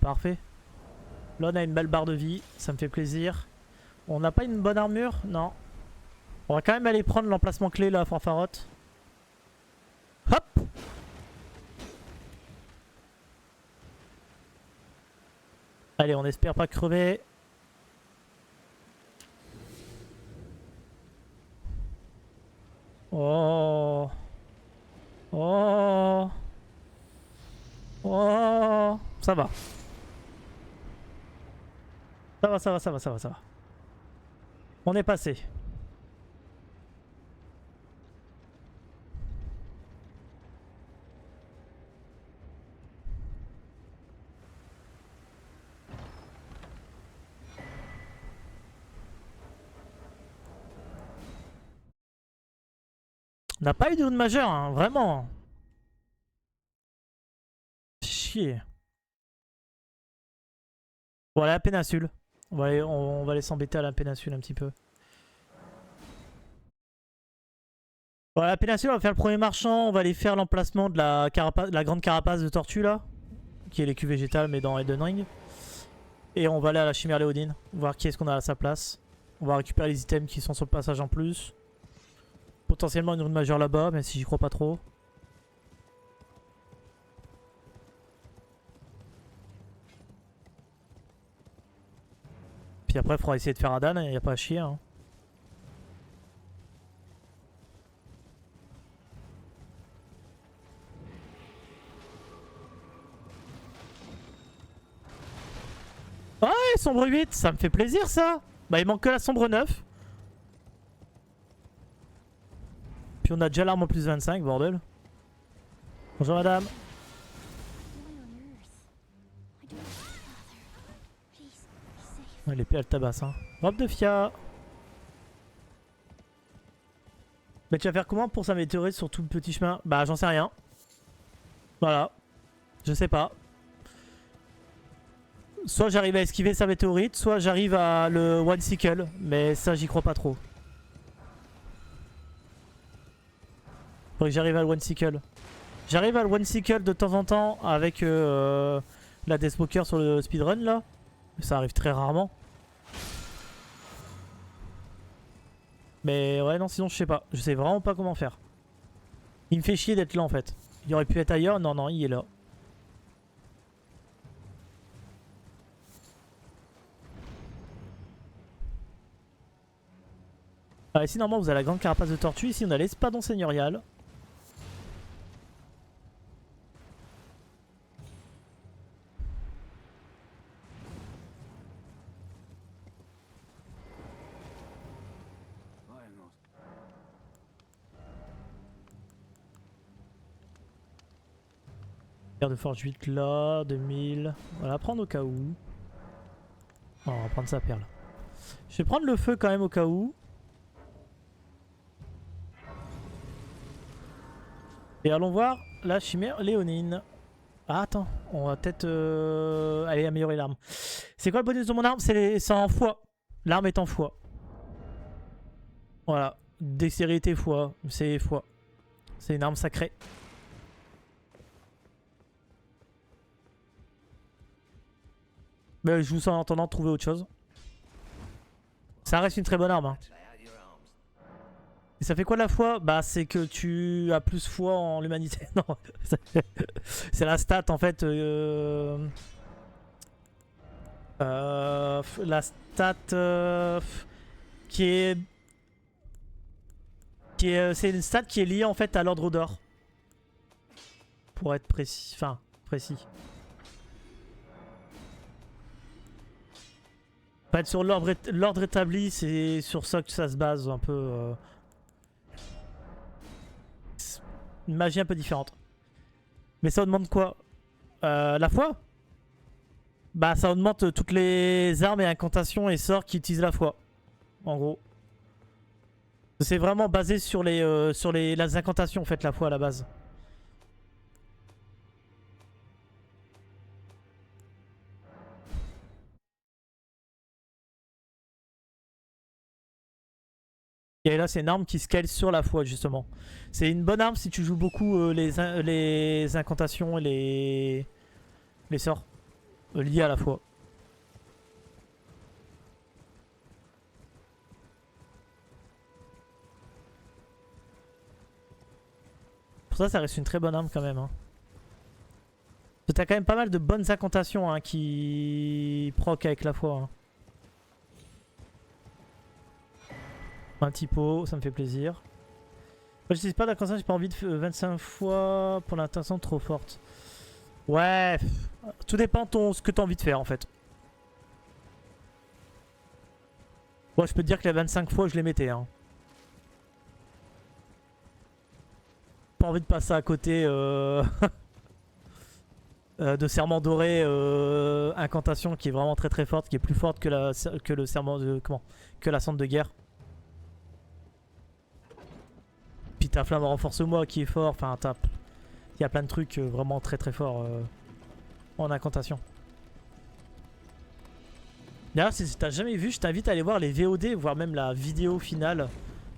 Parfait. Là on a une belle barre de vie, ça me fait plaisir. On n'a pas une bonne armure? Non. On va quand même aller prendre l'emplacement clé là, Fanfarotte. Hop! Allez, on espère pas crever. Oh! Oh! Oh! Ça va. Ça va, ça va, ça va, ça va, ça va. On est passé. On n'a pas eu de route majeure, hein, vraiment. Chier. Voilà la péninsule. On va aller s'embêter à la péninsule un petit peu. Voilà la péninsule, on va faire le premier marchand. On va aller faire l'emplacement de la grande carapace de tortue là. Qui est l'écu végétal mais dans Elden Ring. Et on va aller à la chimère Léodine. Voir qui est-ce qu'on a à sa place. On va récupérer les items qui sont sur le passage en plus. Potentiellement une rune majeure là-bas, mais si j'y crois pas trop. Puis après, il faudra essayer de faire Adan, il n'y a pas à chier. Hein. Ouais, sombre 8, ça me fait plaisir ça. Bah, il manque que la sombre 9. Puis on a déjà l'arme en plus 25, bordel. Bonjour madame. L'épée elle tabasse hein. Robe de Fia. Mais tu vas faire comment pour sa météorite sur tout le petit chemin? Bah j'en sais rien. Voilà. Je sais pas. Soit j'arrive à esquiver sa météorite, soit j'arrive à le one sickle. Mais ça j'y crois pas trop. Faudrait que j'arrive à le one sickle. J'arrive à le one sickle de temps en temps avec la Deathsmoker sur le speedrun là. Mais ça arrive très rarement. Mais ouais non sinon je sais pas. Je sais vraiment pas comment faire. Il me fait chier d'être là en fait. Il aurait pu être ailleurs. Non non il est là. Ah, ici normalement vous avez la grande carapace de tortue. Ici on a l'espadon seigneurial. De forge 8 là, 2000. Voilà, prendre au cas où. Oh, on va prendre sa perle. Je vais prendre le feu quand même au cas où. Et allons voir la chimère léonine. Ah, attends, on va peut-être aller améliorer l'arme. C'est quoi le bonus de mon arme? C'est en foi. L'arme est en foi. Voilà, dextérité foi. C'est foi. C'est une arme sacrée. Mais je vous sens en attendant de trouver autre chose. Ça reste une très bonne arme. Hein. Et ça fait quoi la foi? Bah c'est que tu as plus foi en l'humanité. Non, c'est la stat en fait. La stat qui est c'est une stat qui est liée en fait à l'ordre d'or. Pour être précis. Enfin, précis. En fait, sur l'ordre établi, c'est sur ça que ça se base un peu. Une magie un peu différente. Mais ça demande quoi? La foi? Bah ça augmente toutes les armes et incantations et sorts qui utilisent la foi. En gros. C'est vraiment basé sur les incantations en fait la foi à la base. Et là c'est une arme qui scale sur la foi justement. C'est une bonne arme si tu joues beaucoup les incantations et les sorts liés à la foi. Pour ça, ça reste une très bonne arme quand même. Hein. T'as quand même pas mal de bonnes incantations hein, qui proc avec la foi. Hein. Un typo, ça me fait plaisir. Moi, j'utilise pas d'incantation, j'ai pas envie de 25 fois pour l'intention trop forte. Ouais, tout dépend de ce que t'as envie de faire en fait. Bon, je peux te dire que les 25 fois, je les mettais. Hein. Pas envie de passer à côté de serment doré incantation qui est vraiment très très forte, qui est plus forte que le serment de que la cendre de guerre. Puis t'as flamme renforce-moi qui est fort, enfin il y a plein de trucs vraiment très très forts en incantation. D'ailleurs si t'as jamais vu, je t'invite à aller voir les VOD, voire même la vidéo finale,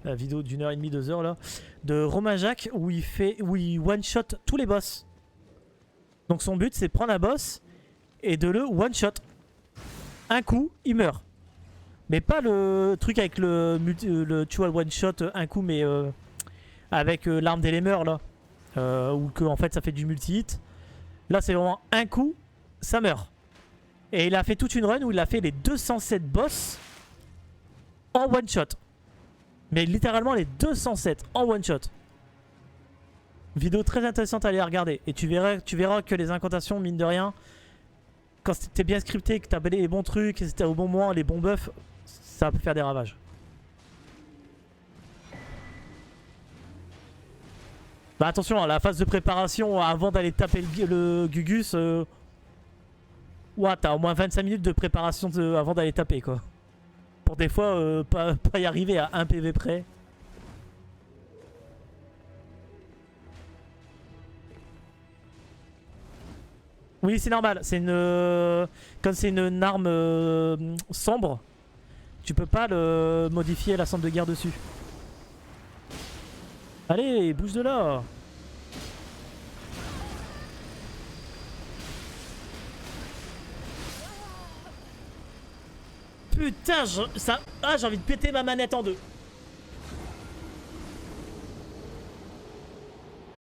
la vidéo d'1h30, 2 heures là, de Romain Jacques où il one-shot tous les boss. Donc son but c'est de prendre un boss et de le one-shot. Un coup, il meurt. Mais pas le truc avec tu vois le one-shot un coup mais avec l'arme des lémeurs là. Ou que en fait ça fait du multi-hit. Là c'est vraiment un coup, ça meurt. Et il a fait toute une run où il a fait les 207 boss en one-shot. Mais littéralement les 207 en one-shot. Vidéo très intéressante à aller regarder. Et tu verras que les incantations, mine de rien, quand t'es bien scripté, que t'as les bons trucs, et c'était au bon moment, les bons buffs, ça peut faire des ravages. Bah attention, à la phase de préparation avant d'aller taper le Gugus, ouah, t'as au moins 25 minutes de préparation avant d'aller taper quoi. Pour des fois pas y arriver à 1 PV près. Oui c'est normal, c'est une comme c'est une arme sombre, tu peux pas le modifier la cendre de guerre dessus. Allez, bouge de là. Putain, j'ai envie de péter ma manette en deux.